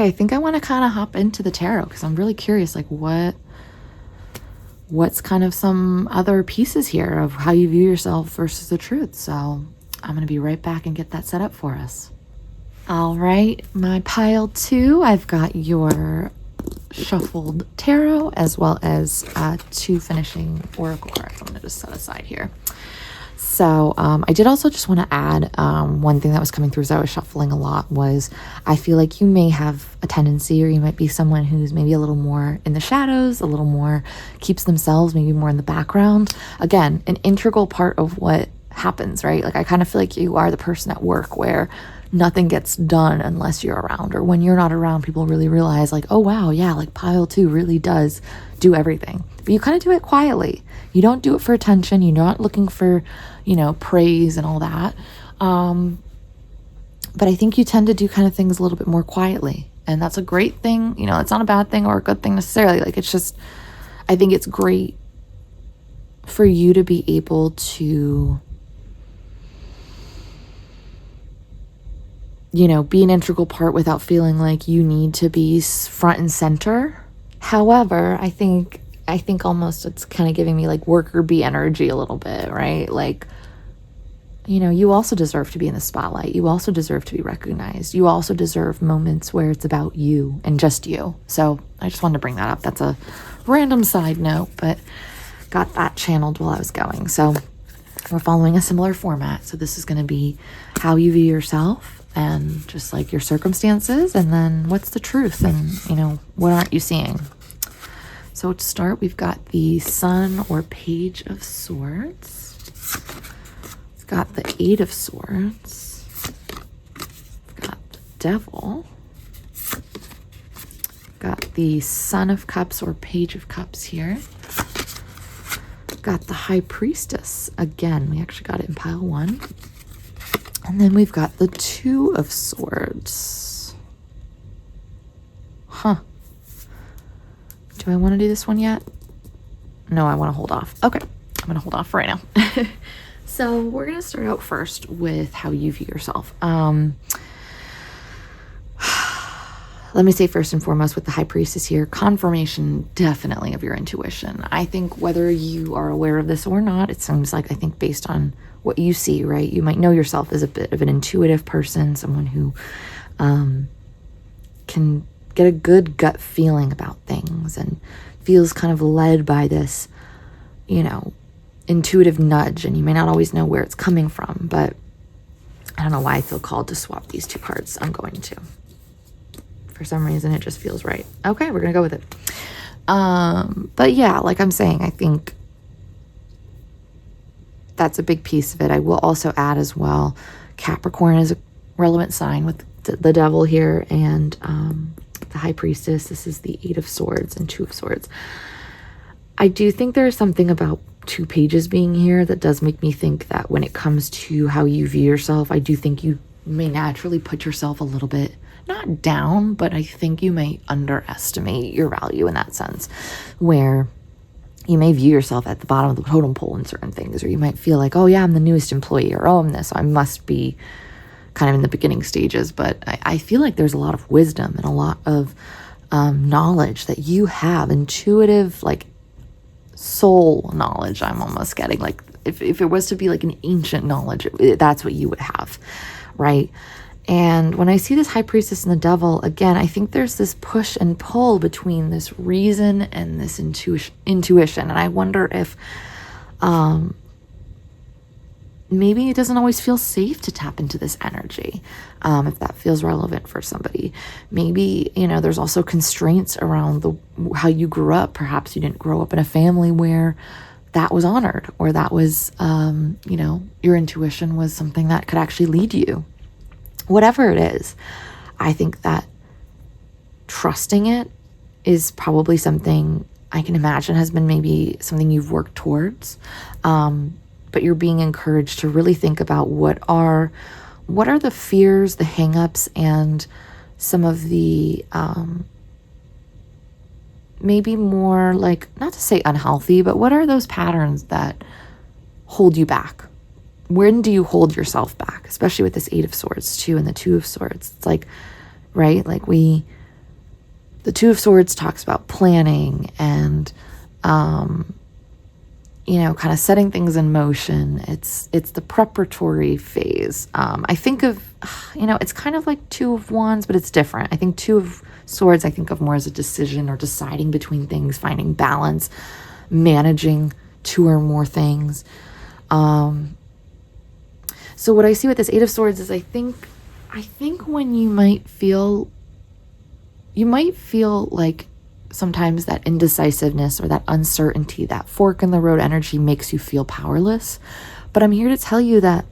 S1: I think I want to kind of hop into the tarot because I'm really curious, like what's kind of some other pieces here of how you view yourself versus the truth. So I'm going to be right back and get that set up for us. All right, my pile 2, I've got your shuffled tarot as well as 2 finishing oracle cards. I'm going to just set aside here. So I did also just want to add one thing that was coming through as I was shuffling a lot was I feel like you may have a tendency, or you might be someone who's maybe a little more in the shadows, a little more keeps themselves maybe more in the background. Again, an integral part of what happens, right? Like I kind of feel like you are the person at work where nothing gets done unless you're around, or when you're not around, people really realize like, oh wow, yeah, like pile 2 really does do everything. But you kind of do it quietly. You don't do it for attention. You're not looking for, you know, praise and all that. But I think you tend to do kind of things a little bit more quietly, and that's a great thing. You know, it's not a bad thing or a good thing necessarily. Like it's just, I think it's great for you to be able to, you know, be an integral part without feeling like you need to be front and center. However, I think almost it's kind of giving me like worker bee energy a little bit, right? Like, you know, you also deserve to be in the spotlight. You also deserve to be recognized. You also deserve moments where it's about you and just you. So I just wanted to bring that up. That's a random side note, but got that channeled while I was going. So we're following a similar format. So this is going to be how you view yourself and just like your circumstances, and then what's the truth, and, you know, what aren't you seeing? So to start, we've got the Sun or Page of Swords. We've got the 8 of Swords. We've got the Devil. We've got the Son of Cups or Page of Cups here. We've got the High Priestess. Again, we actually got it in pile 1. And then we've got the 2 of Swords. Huh. Do I want to do this one yet? No, I want to hold off. Okay, I'm going to hold off for right now. So we're going to start out first with how you view yourself. Let me say first and foremost with the High Priestess here, confirmation definitely of your intuition. I think whether you are aware of this or not, it seems like, I think based on what you see, right? You might know yourself as a bit of an intuitive person, someone who can get a good gut feeling about things and feels kind of led by this, you know, intuitive nudge, and you may not always know where it's coming from, but I don't know why I feel called to swap these 2 cards. I'm going to. For some reason, it just feels right. Okay, we're going to go with it. But yeah, like I'm saying, I think that's a big piece of it. I will also add as well, Capricorn is a relevant sign with the devil here, and the High Priestess. This is the 8 of Swords and 2 of Swords. I do think there's something about 2 pages being here that does make me think that when it comes to how you view yourself, I do think you may naturally put yourself a little bit, not down, but I think you may underestimate your value in that sense, where you may view yourself at the bottom of the totem pole in certain things, or you might feel like, oh yeah, I'm the newest employee, or oh, I'm this, so I must be kind of in the beginning stages. But I feel like there's a lot of wisdom and a lot of knowledge that you have, intuitive, like soul knowledge. I'm almost getting like, if it was to be like an ancient knowledge, that's what you would have, right? And when I see this High Priestess and the devil, again, I think there's this push and pull between this reason and this intuition. And I wonder if maybe it doesn't always feel safe to tap into this energy, if that feels relevant for somebody. Maybe, you know, there's also constraints around how you grew up. Perhaps you didn't grow up in a family where that was honored, or that was, you know, your intuition was something that could actually lead you. Whatever it is, I think that trusting it is probably something I can imagine has been maybe something you've worked towards. But you're being encouraged to really think about what are the fears, the hangups, and some of the maybe more like, not to say unhealthy, but what are those patterns that hold you back? When do you hold yourself back? Especially with this 8 of Swords too, and the 2 of Swords. It's like, right? Like the 2 of Swords talks about planning and, you know, kind of setting things in motion. It's the preparatory phase. I think of, you know, it's kind of like 2 of Wands, but it's different. I think 2 of Swords, I think of more as a decision or deciding between things, finding balance, managing 2 or more things. So what I see with this 8 of Swords is I think when you might feel like sometimes that indecisiveness or that uncertainty, that fork in the road energy makes you feel powerless. But I'm here to tell you that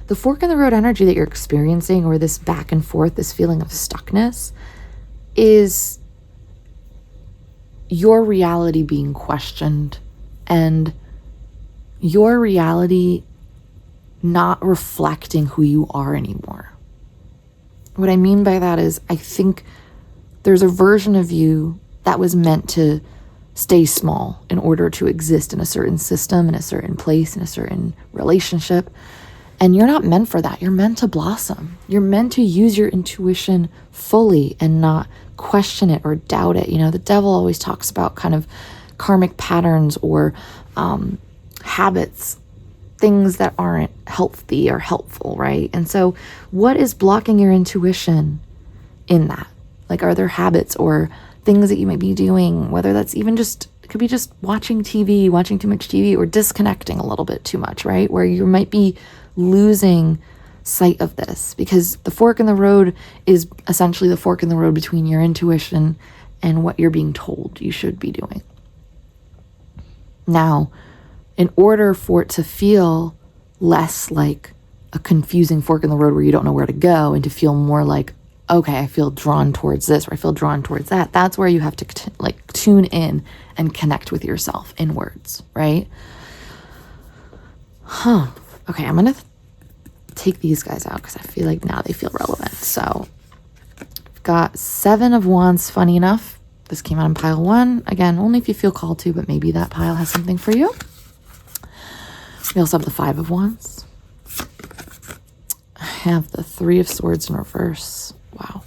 S1: the fork in the road energy that you're experiencing, or this back and forth, this feeling of stuckness, is your reality being questioned, and your reality not reflecting who you are anymore. What I mean by that is, I think there's a version of you that was meant to stay small in order to exist in a certain system, in a certain place, in a certain relationship. And you're not meant for that. You're meant to blossom. You're meant to use your intuition fully and not question it or doubt it. You know, the devil always talks about kind of karmic patterns or habits, things that aren't healthy or helpful, right? And so what is blocking your intuition in that? Like, are there habits or things that you might be doing, whether that's even just, it could be just watching TV, watching too much TV, or disconnecting a little bit too much, right? Where you might be losing sight of this, because the fork in the road is essentially the fork in the road between your intuition and what you're being told you should be doing. Now, in order for it to feel less like a confusing fork in the road where you don't know where to go, and to feel more like, okay, I feel drawn towards this, or I feel drawn towards that, that's where you have to tune in and connect with yourself inwards, right? Okay, I'm going to take these guys out because I feel like now they feel relevant. So I've got 7 of Wands, funny enough. This came out in pile 1. Again, only if you feel called to, but maybe that pile has something for you. We also have the 5 of Wands. I have the 3 of Swords in reverse. Wow.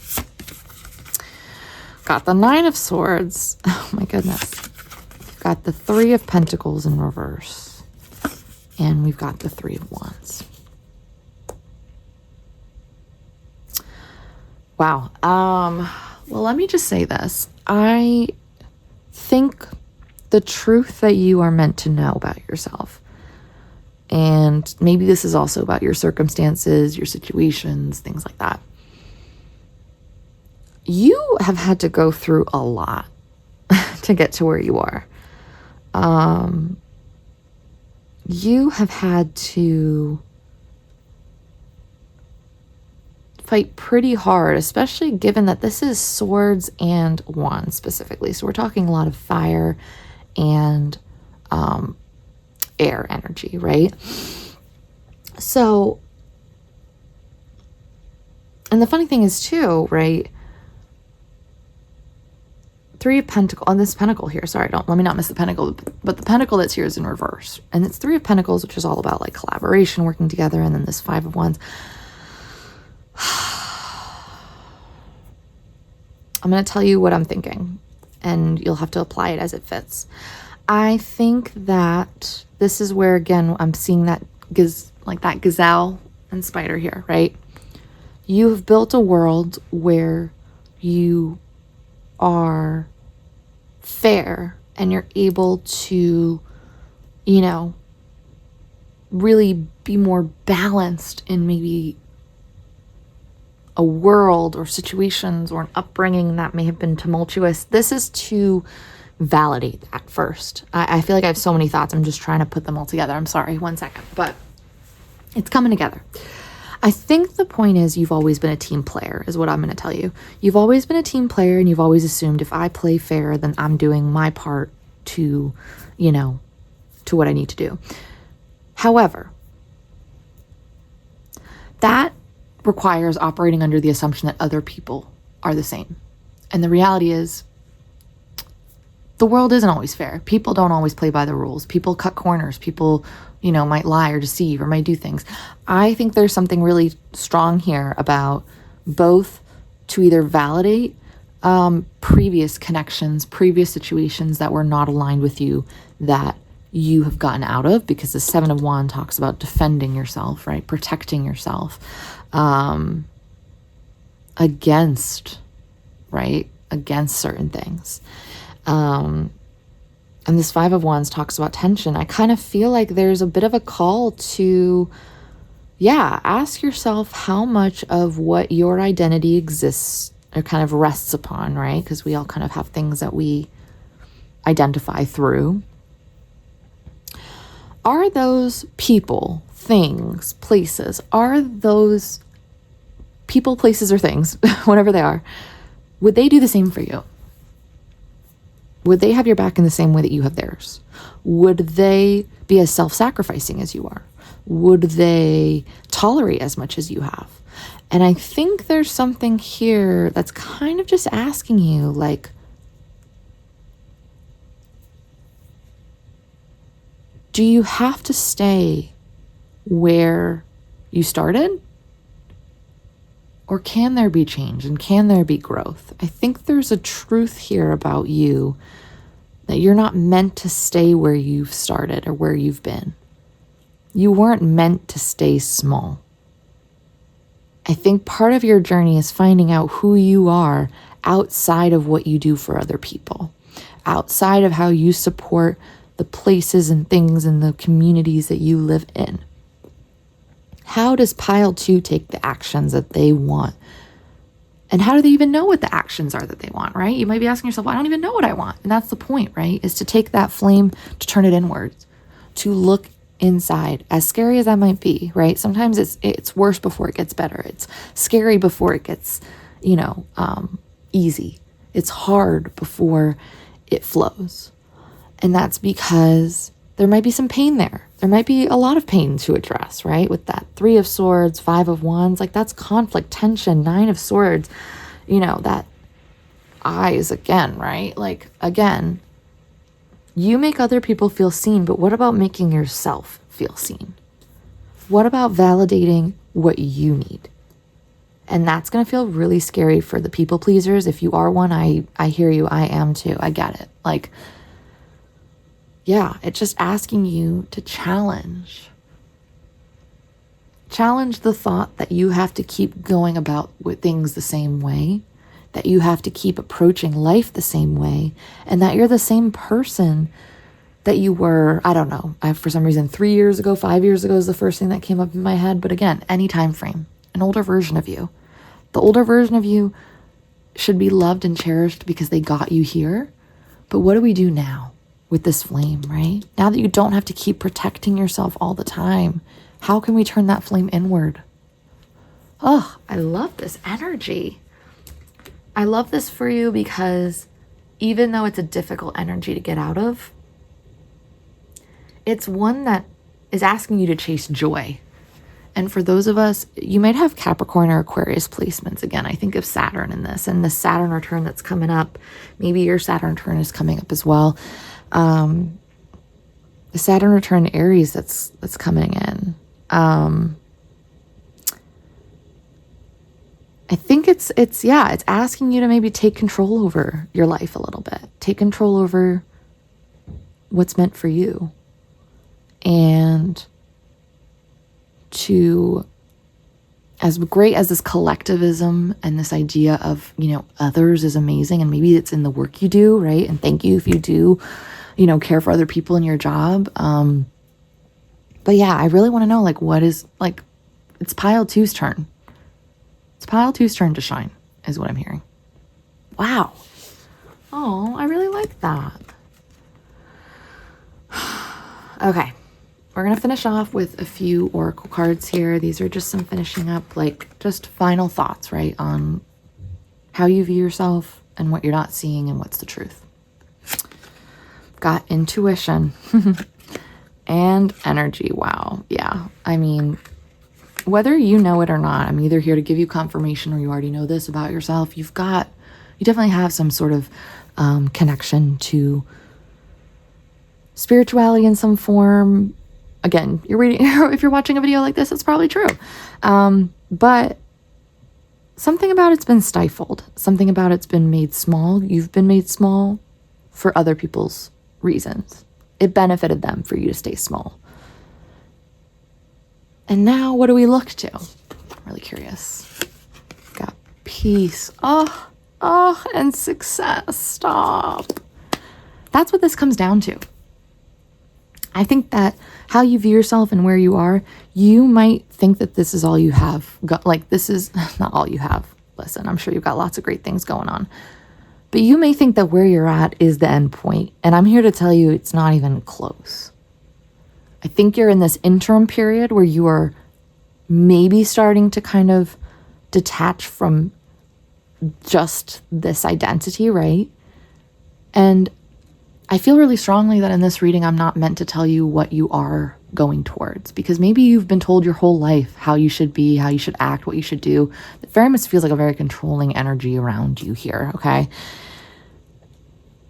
S1: Got the 9 of Swords. Oh my goodness. We've got the 3 of Pentacles in reverse. And we've got the 3 of Wands. Wow. Well, let me just say this. I think the truth that you are meant to know about yourself, and maybe this is also about your circumstances, your situations, things like that. You have had to go through a lot to get to where you are. you have had to fight pretty hard, especially given that this is swords and wands specifically. So we're talking a lot of fire and air energy, right? So, and the funny thing is too, right? Three of Pentacles on this pentacle here. Sorry, let me not miss the pentacle, but the pentacle that's here is in reverse. And it's Three of Pentacles, which is all about like collaboration, working together. And then this Five of Wands. I'm going to tell you what I'm thinking, and you'll have to apply it as it fits. I think that this is where, again, I'm seeing that that gazelle and spider here, right? You have built a world where you are fair and you're able to, you know, really be more balanced in maybe a world or situations or an upbringing that may have been tumultuous. This is to validate that first. I feel like I have so many thoughts. I'm just trying to put them all together. I'm sorry, 1 second, but it's coming together. I think the point is you've always been a team player is what I'm going to tell you. You've always been a team player, and you've always assumed if I play fair, then I'm doing my part to, you know, to what I need to do. However, that requires operating under the assumption that other people are the same. And the reality is the world isn't always fair. People don't always play by the rules. People cut corners. People, you know, might lie or deceive or might do things. I think there's something really strong here about both to either validate previous connections, previous situations that were not aligned with you that you have gotten out of, because the Seven of Wands talks about defending yourself, right? Protecting yourself against certain things. And this Five of Wands talks about tension. I kind of feel like there's a bit of a call to, ask yourself how much of what your identity exists or kind of rests upon, right? Because we all kind of have things that we identify through. Are those people, things, places, are those people, places, or things, whatever they are, would they do the same for you? Would they have your back in the same way that you have theirs? Would they be as self-sacrificing as you are? Would they tolerate as much as you have? And I think there's something here that's kind of just asking you, like, do you have to stay where you started? Or can there be change and can there be growth? I think there's a truth here about you that you're not meant to stay where you've started or where you've been. You weren't meant to stay small. I think part of your journey is finding out who you are outside of what you do for other people, outside of how you support the places and things and the communities that you live in. How does pile 2 take the actions that they want? And how do they even know what the actions are that they want, right? You might be asking yourself, well, I don't even know what I want. And that's the point, right? Is to take that flame, to turn it inwards, to look inside, as scary as that might be, right? Sometimes it's worse before it gets better. It's scary before it gets, easy. It's hard before it flows. And that's because there might be some pain there. There might be a lot of pain to address, right? With that 3 of Swords, 5 of Wands, like that's conflict, tension, 9 of Swords, that eyes again, right? Like, again, you make other people feel seen, but what about making yourself feel seen? What about validating what you need? And that's going to feel really scary for the people pleasers. If you are one, I hear you. I am too. I get it. Like, it's just asking you to challenge the thought that you have to keep going about with things the same way, that you have to keep approaching life the same way, and that you're the same person that you were, I don't know, for some reason 3 years ago, 5 years ago is the first thing that came up in my head. But again, any time frame, an older version of you. The older version of you should be loved and cherished because they got you here. But what do we do now? with this flame, right? Now that you don't have to keep protecting yourself all the time, how can we turn that flame inward? Oh, I love this energy. I love this for you because even though it's a difficult energy to get out of, it's one that is asking you to chase joy. And for those of us, you might have Capricorn or Aquarius placements. Again, I think of Saturn in this, and the Saturn return that's coming up. Maybe your Saturn return is coming up as well. The Saturn return Aries that's coming in. I think it's asking you to maybe take control over your life a little bit. Take control over what's meant for you. And to, as great as this collectivism and this idea of, others is amazing, and maybe it's in the work you do, right? And thank you if you do, care for other people in your job. But yeah, I really want to know, it's pile two's turn. It's pile two's turn to shine, is what I'm hearing. Wow. Oh, I really like that. Okay. We're going to finish off with a few oracle cards here. These are just some finishing up, just final thoughts, right? On how you view yourself and what you're not seeing and what's the truth. Got intuition and energy. Wow. Yeah. I mean, whether you know it or not, I'm either here to give you confirmation or you already know this about yourself. You definitely have some sort of connection to spirituality in some form. Again, if you're watching a video like this, it's probably true. But something about it's been stifled. Something about it's been made small. You've been made small for other people's reasons. It benefited them for you to stay small. And now what do we look to? I'm really curious. Got peace. Oh, and success. Stop. That's what this comes down to. I think that how you view yourself and where you are, you might think that this is all you have. This is not all you have. Listen, I'm sure you've got lots of great things going on. But you may think that where you're at is the end point. And I'm here to tell you it's not even close. I think you're in this interim period where you are maybe starting to kind of detach from just this identity, right? And I feel really strongly that in this reading, I'm not meant to tell you what you are going towards, because maybe you've been told your whole life how you should be, how you should act, what you should do. It very much feels like a very controlling energy around you here, okay?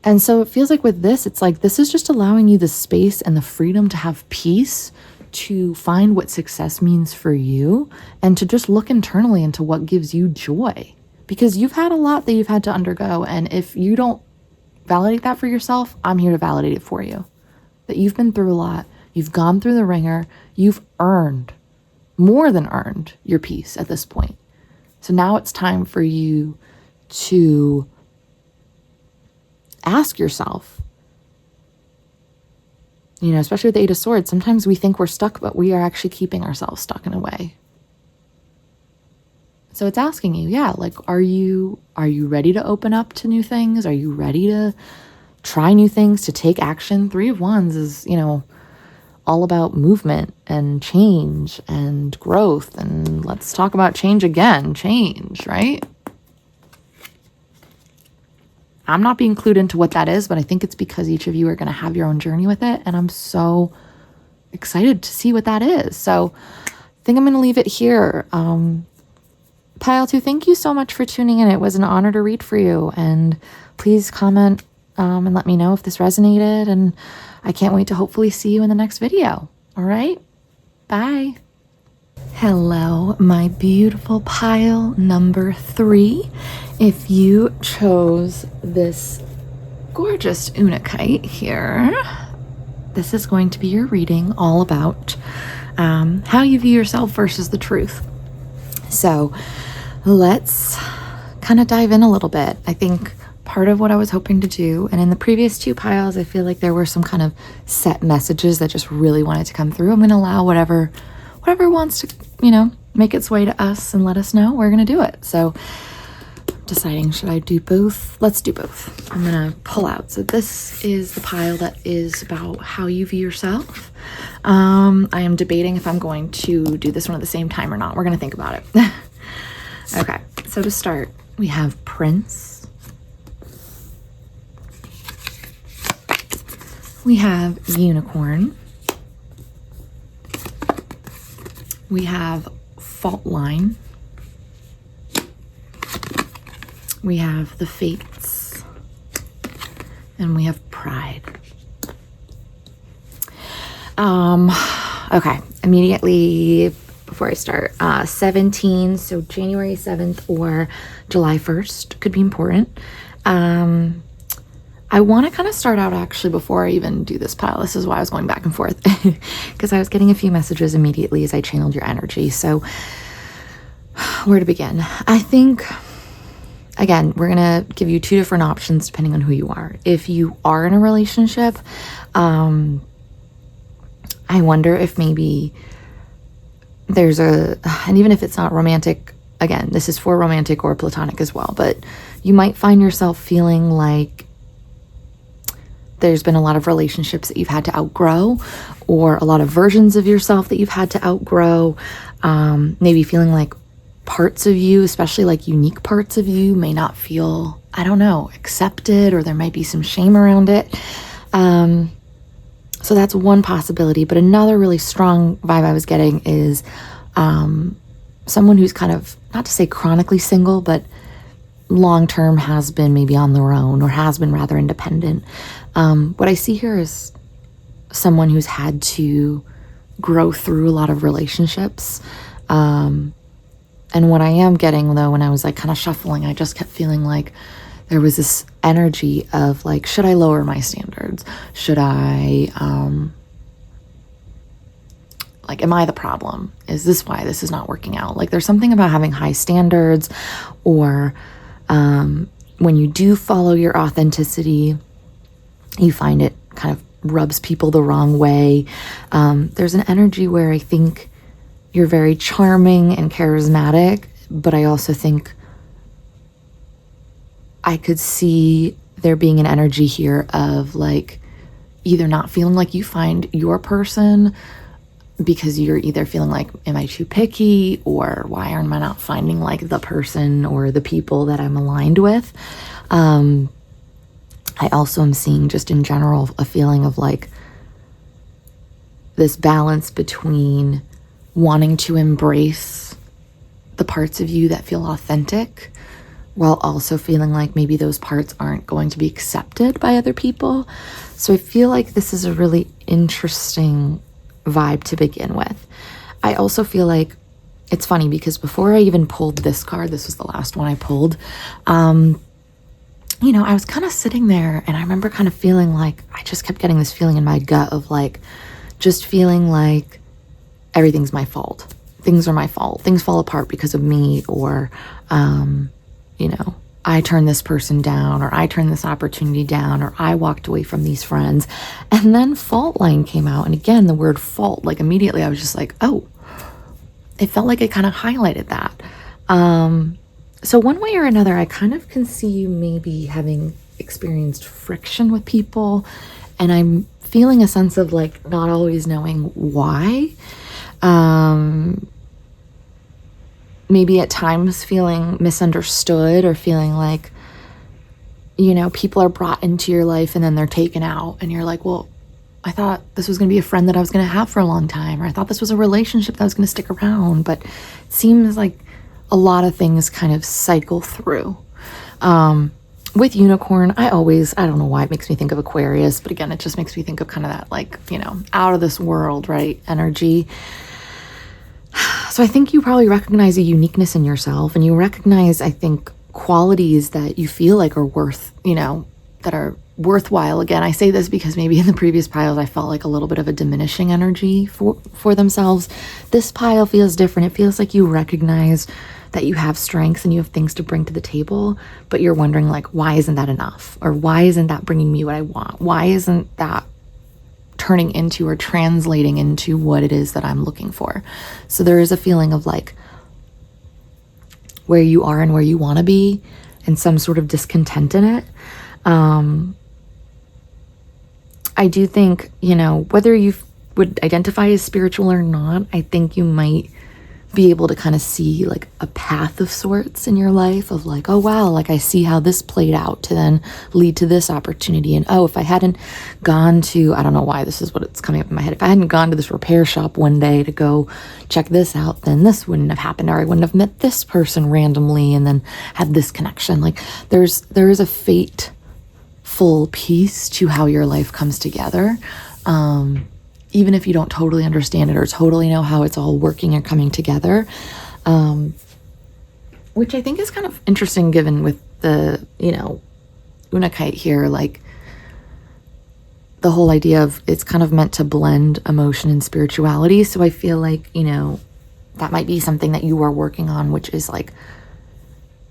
S1: And so it feels like with this, it's like this is just allowing you the space and the freedom to have peace, to find what success means for you, and to just look internally into what gives you joy. Because you've had a lot that you've had to undergo, and if you don't validate that for yourself, I'm here to validate it for you. That you've been through a lot, you've gone through the ringer, you've earned, more than earned, your peace at this point. So now it's time for you to ask yourself, especially with the Eight of Swords, sometimes we think we're stuck, but we are actually keeping ourselves stuck in a way. So it's asking you, are you ready to open up to new things? Are you ready to try new things, to take action? Three of Wands is, all about movement and change and growth. And let's talk about change again. Change, right? I'm not being clued into what that is, but I think it's because each of you are going to have your own journey with it. And I'm so excited to see what that is. So I think I'm going to leave it here. Pile 2, thank you so much for tuning in. It was an honor to read for you. And please comment and let me know if this resonated. And I can't wait to hopefully see you in the next video. All right? Bye. Hello, my beautiful pile number 3. If you chose this gorgeous Unakite here, this is going to be your reading all about how you view yourself versus the truth. So let's kind of dive in a little bit. I think part of what I was hoping to do, and in the previous 2 piles, I feel like there were some kind of set messages that just really wanted to come through. I'm going to allow whatever wants to, make its way to us and let us know. We're going to do it. So deciding, should I do both? Let's do both. I'm gonna pull out. So this is the pile that is about how you view yourself. I am debating if I'm going to do this one at the same time or not. We're gonna think about it. Okay, so to start, we have Prince. We have Unicorn. We have Fault Line. We have the Fates. And we have Pride. Okay, immediately before I start, 17, so January 7th or July 1st could be important. I want to kind of start out actually before I even do this pile. This is why I was going back and forth, because I was getting a few messages immediately as I channeled your energy. So where to begin? I think, again, we're going to give you two different options depending on who you are. If you are in a relationship, I wonder if maybe there's and even if it's not romantic, again, this is for romantic or platonic as well, but you might find yourself feeling like there's been a lot of relationships that you've had to outgrow, or a lot of versions of yourself that you've had to outgrow. Maybe feeling like parts of you, especially like unique parts of you, may not feel, I don't know, accepted, or there might be some shame around it. So that's one possibility. But another really strong vibe I was getting is someone who's kind of, not to say chronically single, but long-term has been maybe on their own, or has been rather independent. What I see here is someone who's had to grow through a lot of relationships. And what I am getting, though, when I was like kind of shuffling, I just kept feeling like there was this energy of like, should I lower my standards? Should I, like, am I the problem? Is this why this is not working out? Like, there's something about having high standards, or when you do follow your authenticity, you find it kind of rubs people the wrong way. There's an energy where I think you're very charming and charismatic, but I also think I could see there being an energy here of like either not feeling like you find your person, because you're either feeling like, am I too picky, or why am I not finding like the person or the people that I'm aligned with? I also am seeing just in general a feeling of like this balance between wanting to embrace the parts of you that feel authentic, while also feeling like maybe those parts aren't going to be accepted by other people. So I feel like this is a really interesting vibe to begin with. I also feel like it's funny because before I even pulled this card, this was the last one I pulled, you know, I was kind of sitting there and I remember kind of feeling like, I just kept getting this feeling in my gut of like, just feeling like everything's my fault. Things are my fault. Things fall apart because of me, or, you know, I turned this person down, or I turned this opportunity down, or I walked away from these friends. And then fault line came out. And again, the word fault, like immediately I was just like, oh, it felt like it kind of highlighted that. So one way or another, I kind of can see you maybe having experienced friction with people. And I'm feeling a sense of like not always knowing why. Maybe at times feeling misunderstood, or feeling like, you know, people are brought into your life and then they're taken out. And you're like, well, I thought this was going to be a friend that I was going to have for a long time, or I thought this was a relationship that was going to stick around. But it seems like a lot of things kind of cycle through. With Unicorn, I don't know why it makes me think of Aquarius, but again, it just makes me think of kind of that, like, you know, out of this world, right? Energy. So I think you probably recognize a uniqueness in yourself, and you recognize, I think, qualities that you feel like are worth, you know, that are worthwhile. Again, I say this because maybe in the previous piles, I felt like a little bit of a diminishing energy for themselves. This pile feels different. It feels like you recognize that you have strengths and you have things to bring to the table, but you're wondering like, why isn't that enough? Or why isn't that bringing me what I want? Why isn't that turning into or translating into what it is that I'm looking for? So there is a feeling of like where you are and where you want to be, and some sort of discontent in it. I do think, you know, whether you would identify as spiritual or not, I think you might be able to kind of see like a path of sorts in your life of like, oh wow, like I see how this played out to then lead to this opportunity. And oh, if I hadn't gone to, I don't know why this is what it's coming up in my head, if I hadn't gone to this repair shop one day to go check this out, then this wouldn't have happened, or I wouldn't have met this person randomly and then had this connection. Like there is a fateful piece to how your life comes together. Even if you don't totally understand it or totally know how it's all working and coming together, which I think is kind of interesting given with the, you know, Unakite here, like the whole idea of it's kind of meant to blend emotion and spirituality. So I feel like, you know, that might be something that you are working on, which is like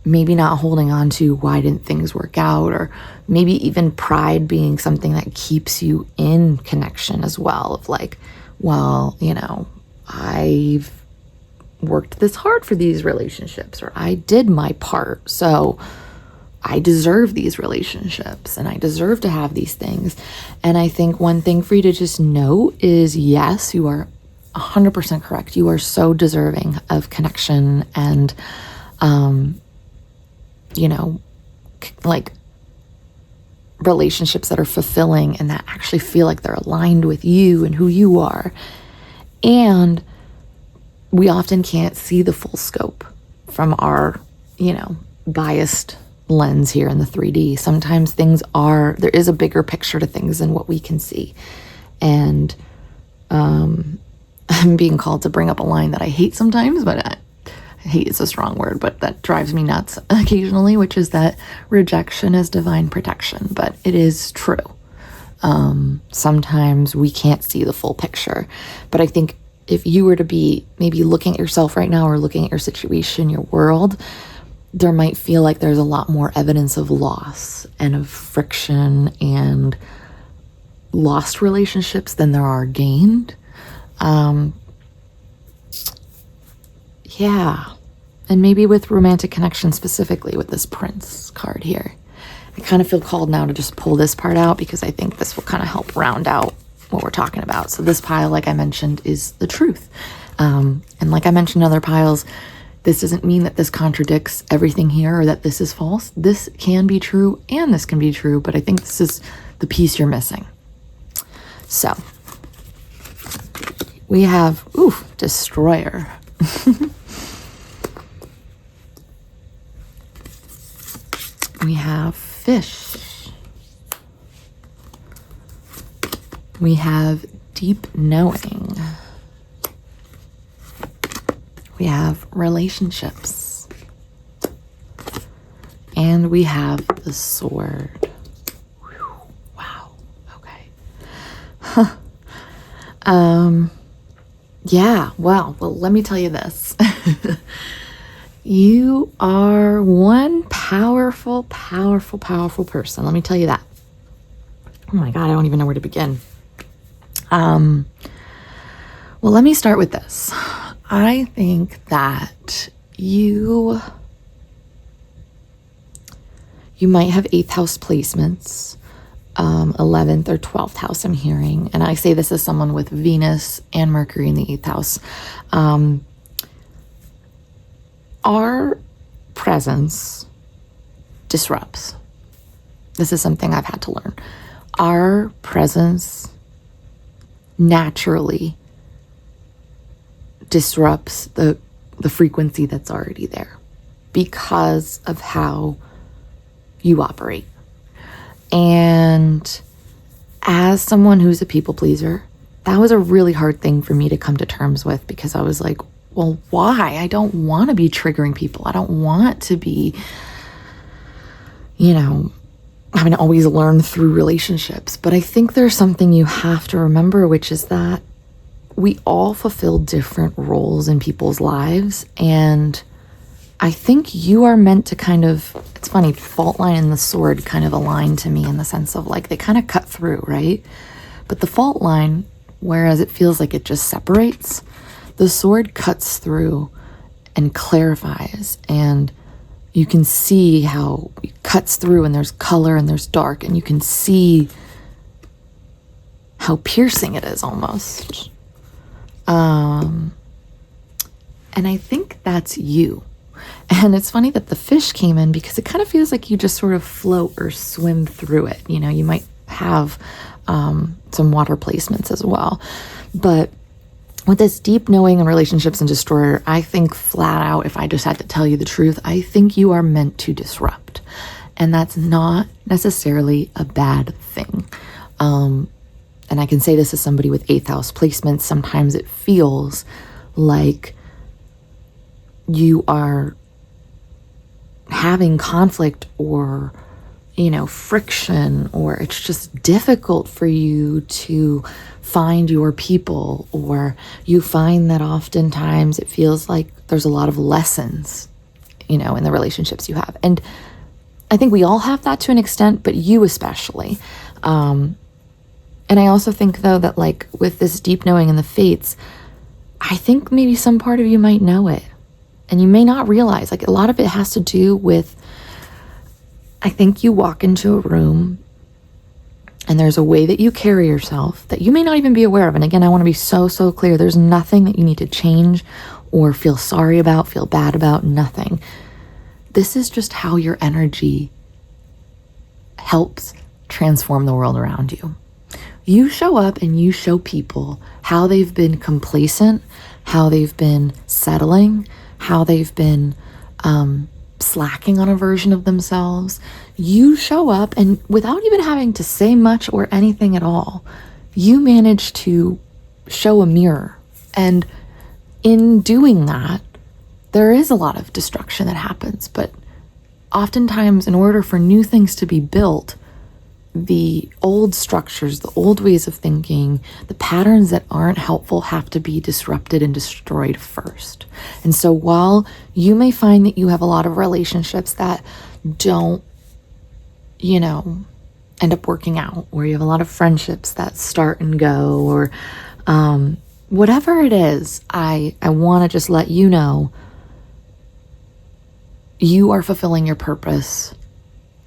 S1: maybe not holding on to why didn't things work out, or maybe even pride being something that keeps you in connection as well, of like, well, you know, I've worked this hard for these relationships, or I did my part, so I deserve these relationships and I deserve to have these things. And I think one thing for you to just note is, yes, you are 100% correct. You are so deserving of connection and you know, like relationships that are fulfilling and that actually feel like they're aligned with you and who you are. And we often can't see the full scope from our, you know, biased lens here in the 3D. Sometimes there is a bigger picture to things than what we can see. And I'm being called to bring up a line that I hate sometimes, but hate is a strong word, but that drives me nuts occasionally, which is that rejection is divine protection. But it is true. Sometimes we can't see the full picture. But I think if you were to be maybe looking at yourself right now or looking at your situation, your world, there might feel like there's a lot more evidence of loss and of friction and lost relationships than there are gained. Yeah, and maybe with romantic connection specifically with this Prince card here. I kind of feel called now to just pull this part out because I think this will kind of help round out what we're talking about. So this pile, like I mentioned, is the truth. And like I mentioned in other piles, this doesn't mean that this contradicts everything here or that this is false. This can be true and this can be true, but I think this is the piece you're missing. So we have, Destroyer. We have Fish. We have Deep Knowing. We have Relationships. And we have the Sword. Whew, wow. Okay. Yeah, wow. Well, let me tell you this. You are one powerful, powerful, powerful person. Let me tell you that. Oh my God, I don't even know where to begin. Well, let me start with this. I think that you might have 8th house placements, 11th or 12th house I'm hearing. And I say this as someone with Venus and Mercury in the 8th house. Our presence disrupts. This is something I've had to learn. Our presence naturally disrupts the frequency that's already there because of how you operate. And as someone who's a people pleaser, that was a really hard thing for me to come to terms with because I was like, well, why? I don't want to be triggering people. I don't want to be, you know, having to always learn through relationships. But I think there's something you have to remember, which is that we all fulfill different roles in people's lives. And I think you are meant to kind of, it's funny, fault line and the sword kind of align to me in the sense of like, they kind of cut through, right? But the fault line, whereas it feels like it just separates, the sword cuts through and clarifies and You can see how it cuts through and there's color and there's dark, and you can see how piercing it is almost. And I think that's you. And it's funny that the fish came in because it kind of feels like you just sort of float or swim through it. You know, you might have some water placements as well. But with this deep knowing and relationships and destroyer, I think flat out, if I just had to tell you the truth, I think you are meant to disrupt. And that's not necessarily a bad thing. And I can say this as somebody with 8th house placements. Sometimes it feels like you are having conflict or, friction, or it's just difficult for you to find your people, or you find that oftentimes it feels like there's a lot of lessons, in the relationships you have. And I think we all have that to an extent, but you especially. And I also think, though, that like with this deep knowing in the fates, I think maybe some part of you might know it. And you may not realize, like, a lot of it has to do with, I think you walk into a room and there's a way that you carry yourself that you may not even be aware of. And again, I want to be so clear. There's nothing that you need to change or feel sorry about, feel bad about, nothing. This is just how your energy helps transform the world around you. You show up and you show people how they've been complacent, how they've been settling, how they've been slacking on a version of themselves. You show up, and without even having to say much or anything at all, you manage to show a mirror. And in doing that, there is a lot of destruction that happens. But oftentimes, in order for new things to be built, the old structures, the old ways of thinking, the patterns that aren't helpful have to be disrupted and destroyed first. And so while you may find that you have a lot of relationships that don't, end up working out, or you have a lot of friendships that start and go, or whatever it is, I want to just let you know you are fulfilling your purpose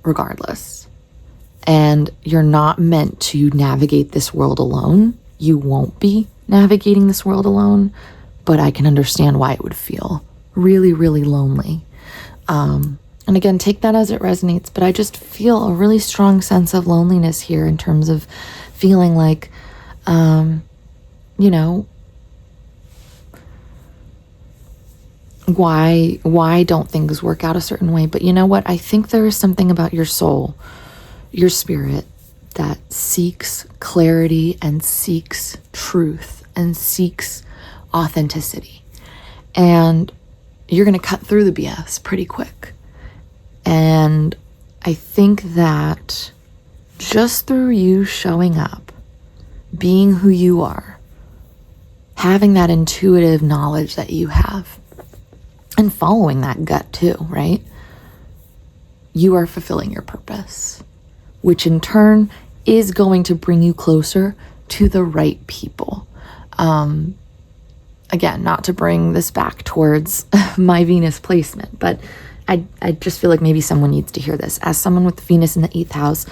S1: regardless. And you're not meant to navigate this world alone. You won't be navigating this world alone, but I can understand why it would feel really, really lonely. And again, take that as it resonates, but I just feel a really strong sense of loneliness here in terms of feeling like, why don't things work out a certain way? But you know what? I think there is something about your soul, your spirit, that seeks clarity and seeks truth and seeks authenticity. And you're going to cut through the BS pretty quick. And I think that just through you showing up, being who you are, having that intuitive knowledge that you have, and following that gut too, right? You are fulfilling your purpose, which in turn is going to bring you closer to the right people. Again, not to bring this back towards my Venus placement, but I just feel like maybe someone needs to hear this. As someone with Venus in the 8th house,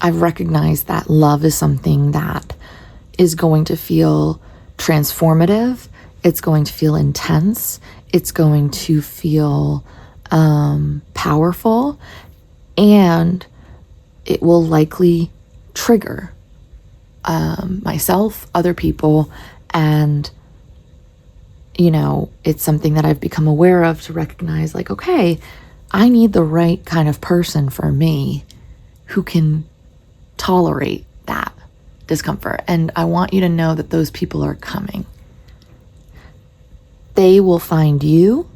S1: I've recognized that love is something that is going to feel transformative. It's going to feel intense. It's going to feel powerful, and it will likely trigger myself, other people, and it's something that I've become aware of to recognize, like, okay, I need the right kind of person for me who can tolerate that discomfort. And I want you to know that those people are coming. They will find you.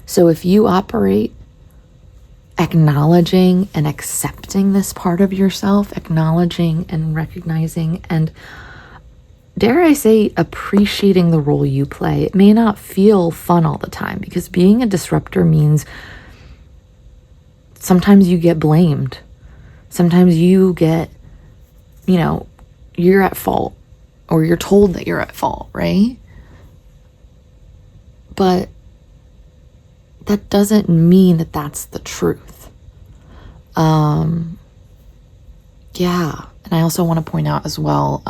S1: So if you operate acknowledging and accepting this part of yourself, acknowledging and recognizing, and dare I say, appreciating the role you play. It may not feel fun all the time, because being a disruptor means sometimes you get blamed. Sometimes you get, you're at fault, or you're told that you're at fault, right? But that doesn't mean that that's the truth. Yeah. And I also want to point out as well,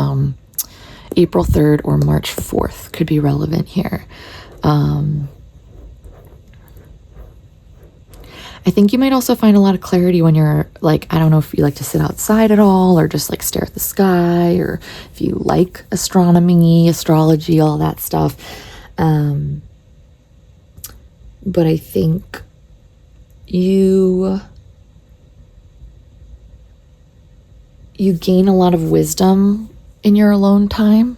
S1: April 3rd or March 4th could be relevant here. I think you might also find a lot of clarity when you're like, I don't know if you like to sit outside at all or just like stare at the sky, or if you like astronomy, astrology, all that stuff. But I think you gain a lot of wisdom in your alone time,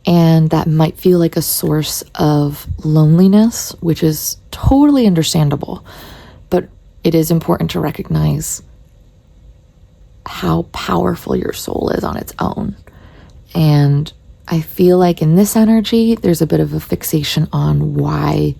S1: and that might feel like a source of loneliness, which is totally understandable. But it is important to recognize how powerful your soul is on its own. And I feel like in this energy, there's a bit of a fixation on why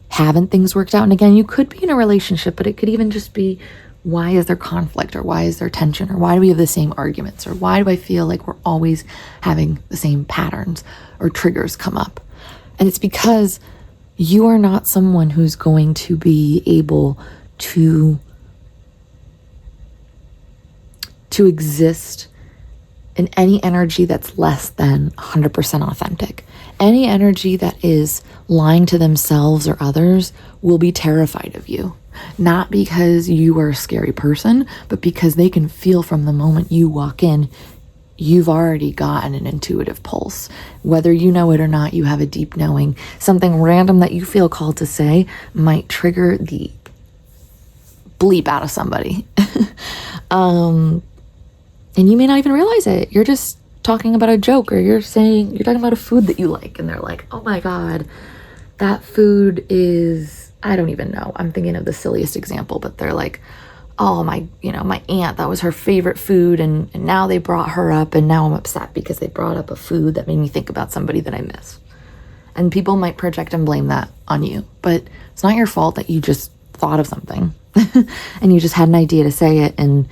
S1: haven't things worked out. And again, you could be in a relationship, but it could even just be, why is there conflict, or why is there tension, or why do we have the same arguments, or why do I feel like we're always having the same patterns or triggers come up? And it's because you are not someone who's going to be able to exist in any energy that's less than 100% authentic. Any energy that is lying to themselves or others will be terrified of you. Not because you are a scary person, but because they can feel from the moment you walk in, you've already gotten an intuitive pulse. Whether you know it or not, you have a deep knowing. Something random that you feel called to say might trigger the bleep out of somebody. And you may not even realize it. You're just talking about a joke, or you're talking about a food that you like, and they're like, oh my God, that food is, I don't even know. I'm thinking of the silliest example, but they're like, oh, my aunt, that was her favorite food, and now they brought her up, and now I'm upset because they brought up a food that made me think about somebody that I miss. And people might project and blame that on you, but it's not your fault that you just thought of something and you just had an idea to say it, and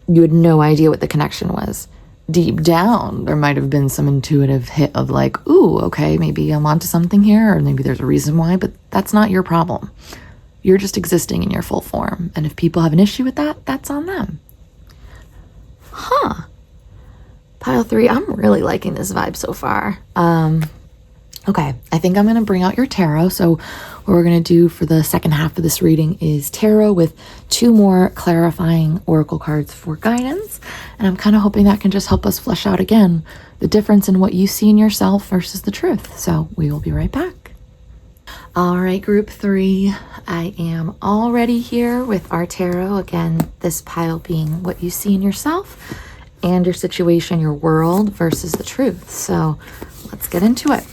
S1: you had no idea what the connection was. Deep down, there might have been some intuitive hit of like, ooh, okay, maybe I'm onto something here, or maybe there's a reason why, but that's not your problem. You're just existing in your full form. And if people have an issue with that, that's on them. Pile 3, I'm really liking this vibe so far. Okay, I think I'm going to bring out your tarot. So what we're going to do for the second half of this reading is tarot with 2 more clarifying oracle cards for guidance. And I'm kind of hoping that can just help us flesh out again the difference in what you see in yourself versus the truth. So we will be right back. All right, group 3, I am already here with our tarot. Again, this pile being what you see in yourself and your situation, your world versus the truth. So let's get into it.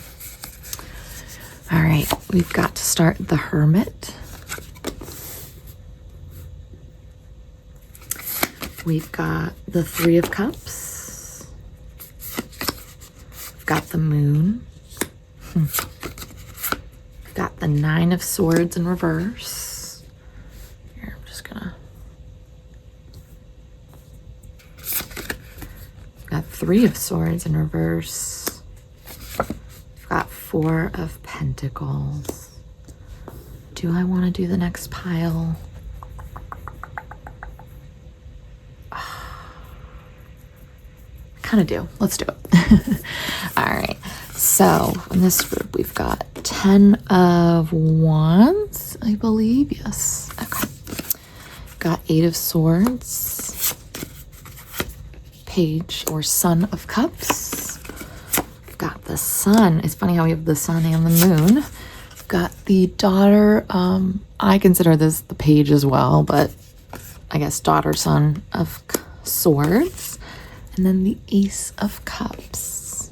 S1: All right, we've got to start the Hermit. We've got the 3 of Cups. We've got the Moon. We've got the 9 of Swords in reverse. Here, I'm just gonna... We've got 3 of Swords in reverse. We've got 4 of Pentacles. Do I want to do the next pile? Kind of do. Let's do it. All right. So in this group, we've got 10 of Wands, I believe. Yes. Okay. Got 8 of Swords. Page or Son of Cups. Got the Sun. It's funny how we have the Sun and the Moon. Got the Daughter. I consider this the Page as well, but I guess Daughter, Son of Swords. And then the Ace of Cups.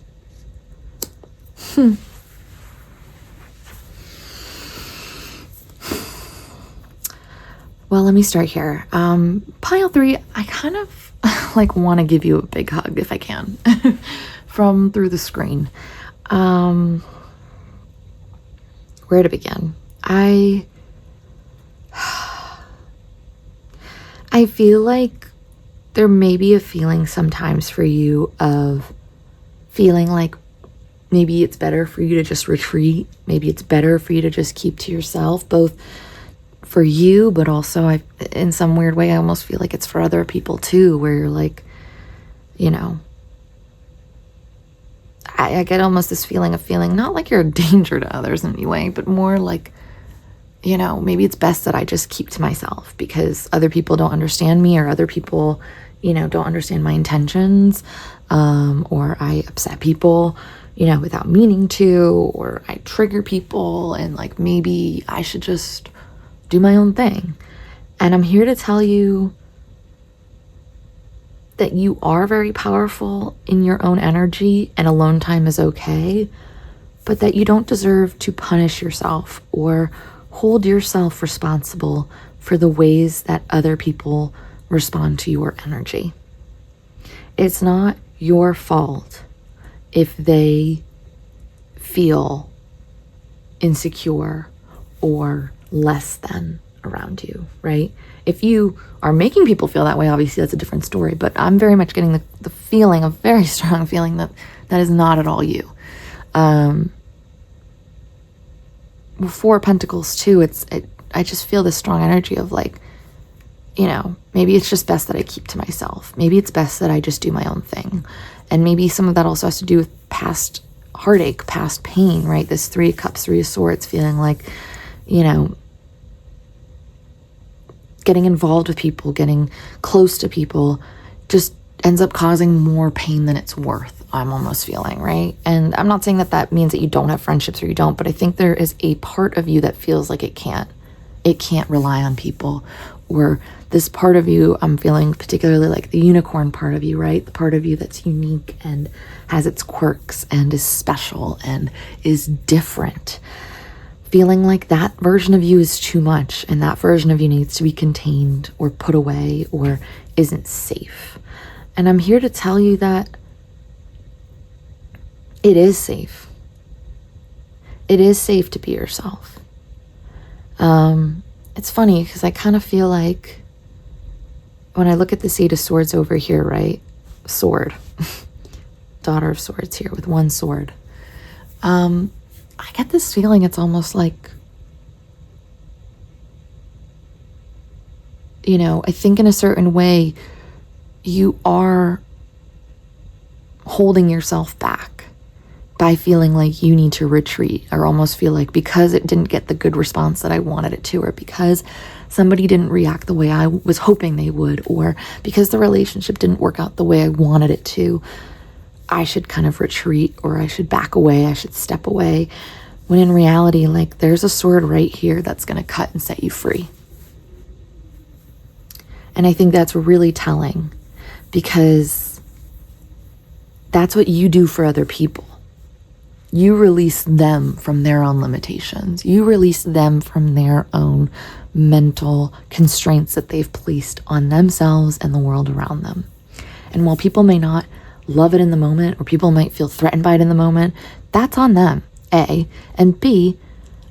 S1: Well, let me start here. Pile 3, I kind of like want to give you a big hug if I can from through the screen. Where to begin? I feel like there may be a feeling sometimes for you of feeling like maybe it's better for you to just retreat. Maybe it's better for you to just keep to yourself, both for you, but also in some weird way, I almost feel like it's for other people too, where you're like, you know, I get almost this feeling not like you're a danger to others in any way, but more like, you know, maybe it's best that I just keep to myself because other people don't understand me, or other people, you know, don't understand my intentions, or I upset people, you know, without meaning to, or I trigger people, and like maybe I should just do my own thing. And I'm here to tell you that you are very powerful in your own energy, and alone time is okay, but that you don't deserve to punish yourself or hold yourself responsible for the ways that other people respond to your energy. It's not your fault if they feel insecure or less than around you, right? If you are making people feel that way, obviously that's a different story, but I'm very much getting the feeling, a very strong feeling that is not at all you. Four of Pentacles too, I just feel this strong energy of like, you know, maybe it's just best that I keep to myself. Maybe it's best that I just do my own thing. And maybe some of that also has to do with past heartache, past pain, right? This Three of Cups, Three of Swords, feeling like, you know, getting involved with people, getting close to people just ends up causing more pain than it's worth, I'm almost feeling, right? And I'm not saying that means that you don't have friendships or you don't, but I think there is a part of you that feels like it can't rely on people. Or this part of you, I'm feeling particularly like the unicorn part of you, right? The part of you that's unique and has its quirks and is special and is different. Feeling like that version of you is too much, and that version of you needs to be contained or put away or isn't safe. And I'm here to tell you that it is safe. It is safe to be yourself. It's funny because I kind of feel like when I look at this Eight of Swords over here, right? Sword. Daughter of Swords here with one sword. I get this feeling it's almost like, you know, I think in a certain way you are holding yourself back by feeling like you need to retreat, or almost feel like because it didn't get the good response that I wanted it to, or because somebody didn't react the way I was hoping they would, or because the relationship didn't work out the way I wanted it to, I should kind of retreat, or I should back away, I should step away. When in reality, like, there's a sword right here that's going to cut and set you free. And I think that's really telling, because that's what you do for other people. You release them from their own limitations. You release them from their own mental constraints that they've placed on themselves and the world around them. And while people may not love it in the moment, or people might feel threatened by it in the moment, that's on them, A. And B,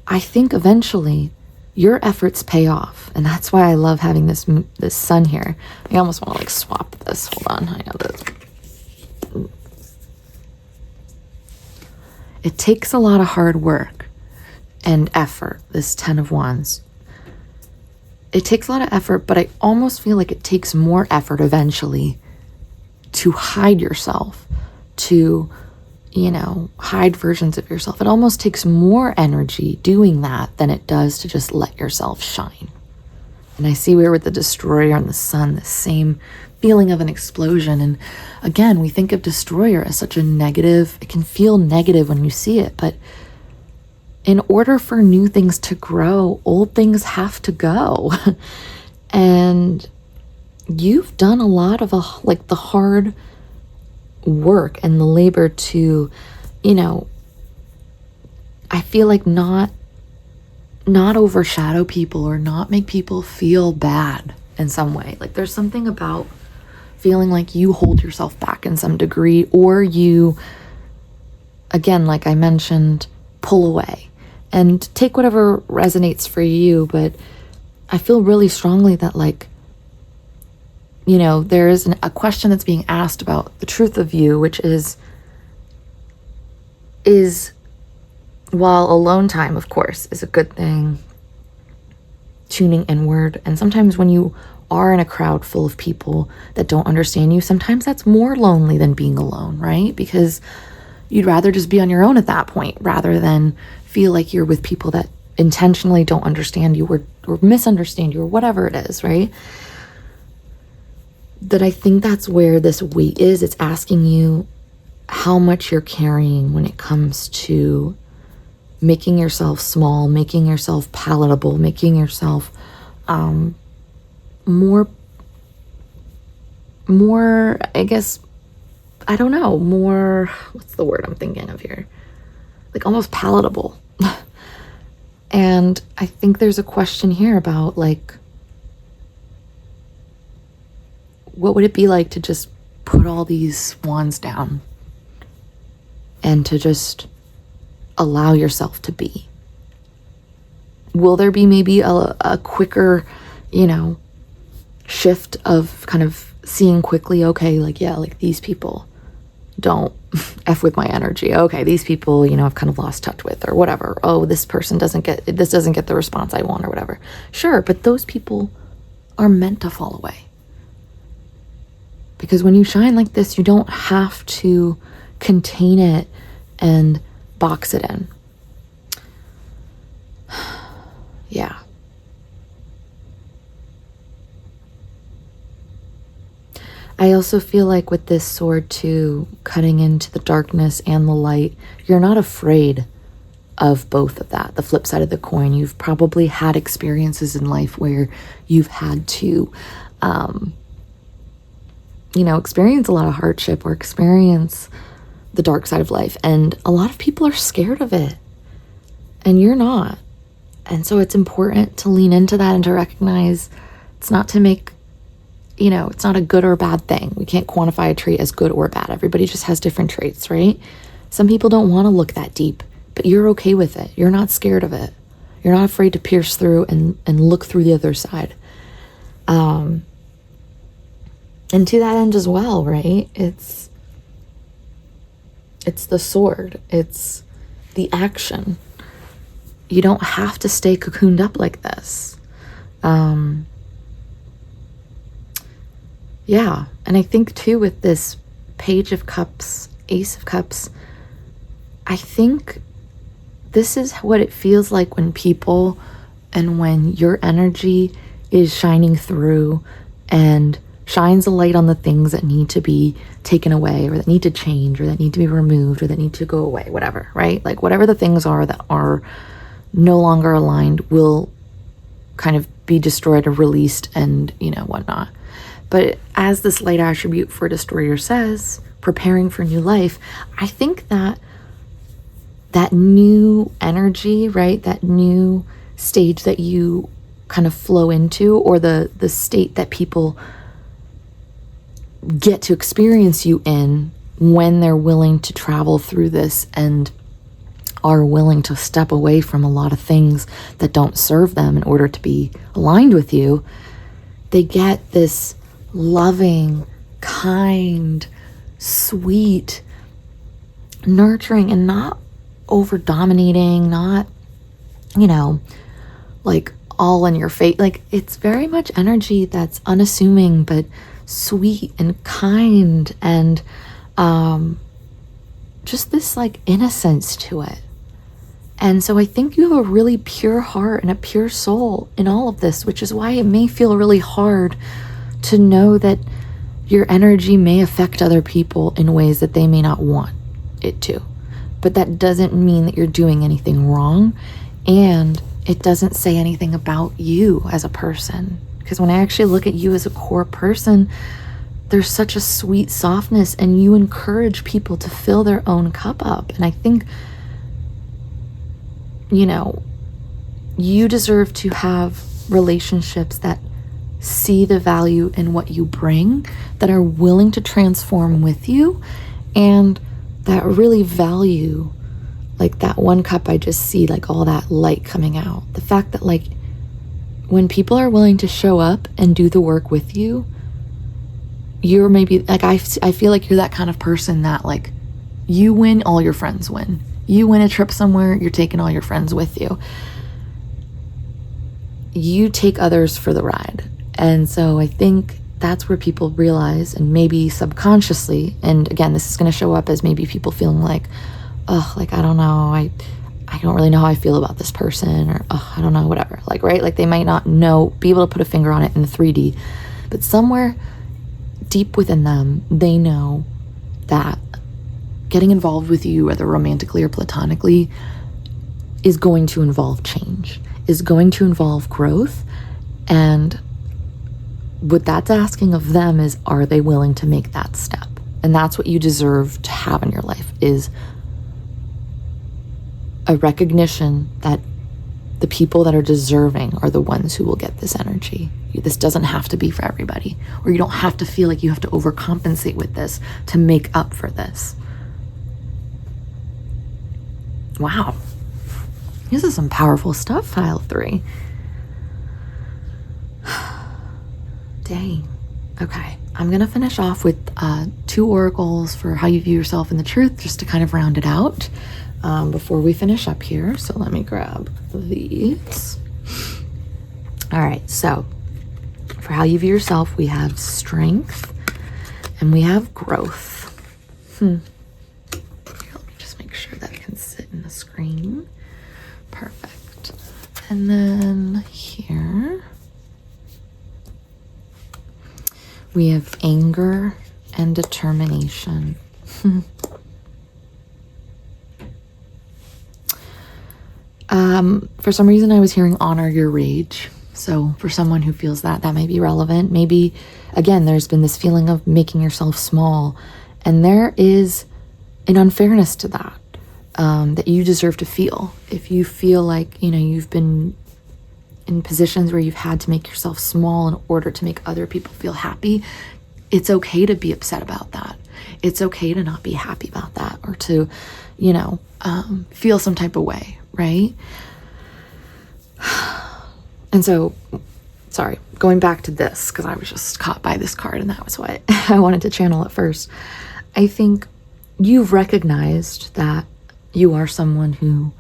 S1: I think eventually your efforts pay off. And that's why I love having this sun here. I almost want to like swap this. Hold on. I know this. It takes a lot of hard work and effort, this 10 of Wands. It takes a lot of effort, but I almost feel like it takes more effort eventually to hide yourself, to, you know, hide versions of yourself. It almost takes more energy doing that than it does to just let yourself shine. And I see where with the Destroyer and the Sun, the same feeling of an explosion. And again, we think of Destroyer as such a negative. It can feel negative when you see it, but in order for new things to grow, old things have to go. And you've done a lot of the hard work and the labor to, you know, I feel like not overshadow people or not make people feel bad in some way. Like there's something about feeling like you hold yourself back in some degree, or you, again, like I mentioned, pull away and take whatever resonates for you. But I feel really strongly that, like, you know, there is a question that's being asked about the truth of you, which is, is, while alone time, of course, is a good thing, tuning inward. And sometimes when you are in a crowd full of people that don't understand you, sometimes that's more lonely than being alone, right? Because you'd rather just be on your own at that point rather than feel like you're with people that intentionally don't understand you or misunderstand you or whatever it is, right? That I think that's where this weight is. It's asking you how much you're carrying when it comes to making yourself small, making yourself palatable, making yourself more, I guess, I don't know, more, what's the word I'm thinking of here? Like almost palatable. And I think there's a question here about like, what would it be like to just put all these wands down and to just allow yourself to be? Will there be maybe a quicker, shift of kind of seeing quickly, okay, like, yeah, like these people don't F with my energy. Okay, these people, I've kind of lost touch with or whatever. Oh, this person doesn't get the response I want or whatever. Sure, but those people are meant to fall away. Because when you shine like this, you don't have to contain it and box it in. Yeah. I also feel like with this sword too, cutting into the darkness and the light, you're not afraid of both of that. The flip side of the coin, you've probably had experiences in life where you've had to, experience a lot of hardship or experience the dark side of life. And a lot of people are scared of it. And you're not. And so it's important to lean into that and to recognize it's not to make, it's not a good or bad thing. We can't quantify a trait as good or bad. Everybody just has different traits, right? Some people don't want to look that deep, but you're okay with it. You're not scared of it. You're not afraid to pierce through and look through the other side. And to that end as well, right? It's the sword. It's the action. You don't have to stay cocooned up like this. Yeah. And I think too with this Page of Cups, Ace of Cups, I think this is what it feels like when people and when your energy is shining through and shines a light on the things that need to be taken away or that need to change or that need to be removed or that need to go away, whatever, right? Like whatever the things are that are no longer aligned will kind of be destroyed or released and, whatnot. But as this light attribute for Destroyer says, preparing for new life, I think that new energy, right? That new stage that you kind of flow into, or the state that people get to experience you in when they're willing to travel through this and are willing to step away from a lot of things that don't serve them in order to be aligned with you, they get this loving, kind, sweet, nurturing, and not over dominating, not, like all in your face. Like it's very much energy that's unassuming, but sweet and kind and just this like innocence to it. And so I think you have a really pure heart and a pure soul in all of this, which is why it may feel really hard to know that your energy may affect other people in ways that they may not want it to. But that doesn't mean that you're doing anything wrong, and it doesn't say anything about you as a person. Because when I actually look at you as a core person, there's such a sweet softness, and you encourage people to fill their own cup up. And I think, you deserve to have relationships that see the value in what you bring, that are willing to transform with you, and that really value, like that one cup I just see, like all that light coming out. The fact that like when people are willing to show up and do the work with you, you're maybe like, I feel like you're that kind of person that like you win, all your friends win. You win a trip somewhere, you're taking all your friends with you. You take others for the ride. And so I think that's where people realize, and maybe subconsciously, and again, this is going to show up as maybe people feeling like, oh, like, I don't know, I don't really know how I feel about this person, or, oh, I don't know, whatever. Like, right? Like, they might not know, be able to put a finger on it in 3D, but somewhere deep within them, they know that getting involved with you, whether romantically or platonically, is going to involve change, is going to involve growth. And what that's asking of them is, are they willing to make that step? And that's what you deserve to have in your life, is a recognition that the people that are deserving are the ones who will get this energy. This doesn't have to be for everybody, or you don't have to feel like you have to overcompensate with this to make up for this. Wow. This is some powerful stuff, pile 3. Dang. Okay. I'm going to finish off with 2 oracles for how you view yourself in the truth, just to kind of round it out before we finish up here. So let me grab these. All right. So for how you view yourself, we have strength and we have growth. Let me just make sure that can sit in the screen. Perfect. And then here we have anger and determination. For some reason I was hearing honor your rage. So for someone who feels that, that may be relevant. Maybe, again, there's been this feeling of making yourself small, and there is an unfairness to that, that you deserve to feel. If you feel like, you know, you've been in positions where you've had to make yourself small in order to make other people feel happy, it's okay to be upset about that. It's okay to not be happy about that, or to, you know, feel some type of way, right? And so, sorry, going back to this, because I was just caught by this card and that was what I wanted to channel at first. I think you've recognized that you are someone who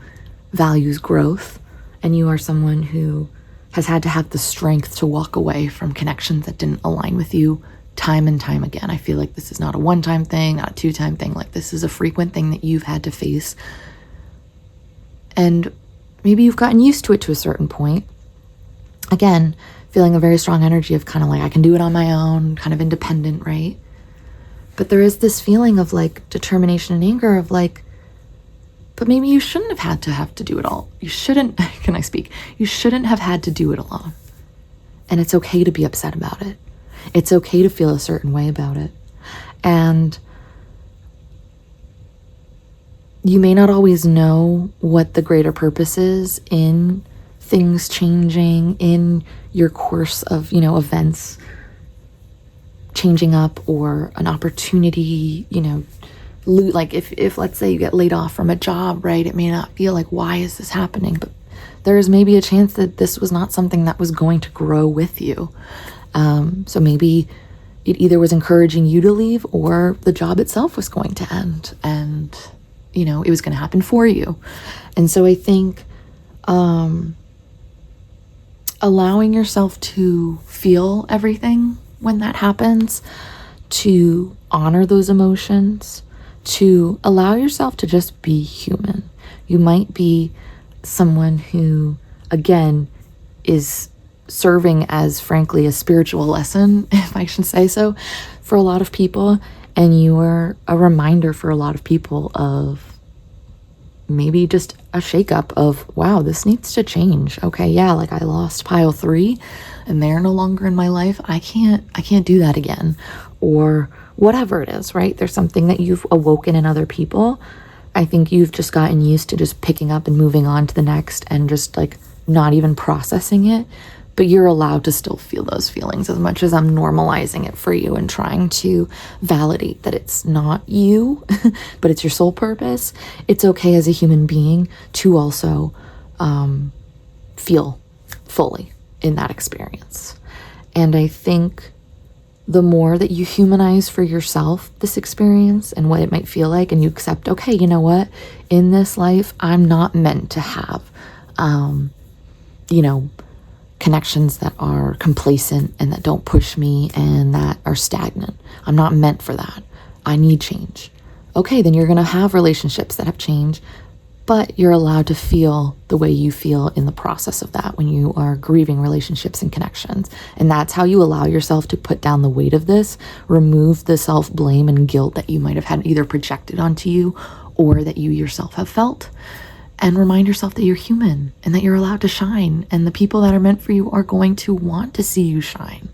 S1: values growth, and you are someone who has had to have the strength to walk away from connections that didn't align with you time and time again. I feel like this is not a one-time thing, not a two-time thing. Like, this is a frequent thing that you've had to face. And maybe you've gotten used to it to a certain point. Again, feeling a very strong energy of kind of like, I can do it on my own, kind of independent, right? But there is this feeling of like determination and anger of like, but maybe you shouldn't have to do it all. You shouldn't, can I speak? You shouldn't have had to do it alone. And it's okay to be upset about it. It's okay to feel a certain way about it. And you may not always know what the greater purpose is in things changing, in your course of, you know, events changing up, or an opportunity, you know, like if let's say you get laid off from a job, right? It may not feel like, why is this happening? But there is maybe a chance that this was not something that was going to grow with you. So maybe it either was encouraging you to leave, or the job itself was going to end, and, you know, it was going to happen for you. And so I think allowing yourself to feel everything when that happens, to honor those emotions, to allow yourself to just be human. You might be someone who, again, is serving as, frankly, a spiritual lesson, if I should say so, for a lot of people. And you are a reminder for a lot of people of maybe just a shakeup of, wow, this needs to change. Okay, yeah, like I lost pile 3 and they're no longer in my life. I can't do that again. Or whatever it is, right? There's something that you've awoken in other people. I think you've just gotten used to just picking up and moving on to the next, and just like not even processing it. But you're allowed to still feel those feelings, as much as I'm normalizing it for you and trying to validate that it's not you, but it's your soul purpose. It's okay as a human being to also feel fully in that experience. And I think the more that you humanize for yourself this experience and what it might feel like, and you accept, okay, you know what, in this life, I'm not meant to have, you know, connections that are complacent and that don't push me and that are stagnant. I'm not meant for that. I need change. Okay, then you're going to have relationships that have changed, but you're allowed to feel the way you feel in the process of that when you are grieving relationships and connections. And that's how you allow yourself to put down the weight of this, remove the self-blame and guilt that you might have had either projected onto you or that you yourself have felt. And remind yourself that you're human and that you're allowed to shine. And the people that are meant for you are going to want to see you shine.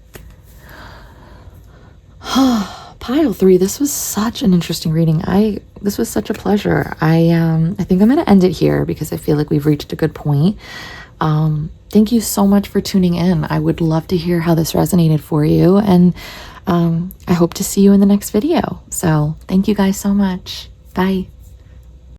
S1: Pile 3, this was such an interesting reading. This was such a pleasure. I think I'm going to end it here because I feel like we've reached a good point. Thank you so much for tuning in. I would love to hear how this resonated for you. And I hope to see you in the next video. So thank you guys so much. Bye.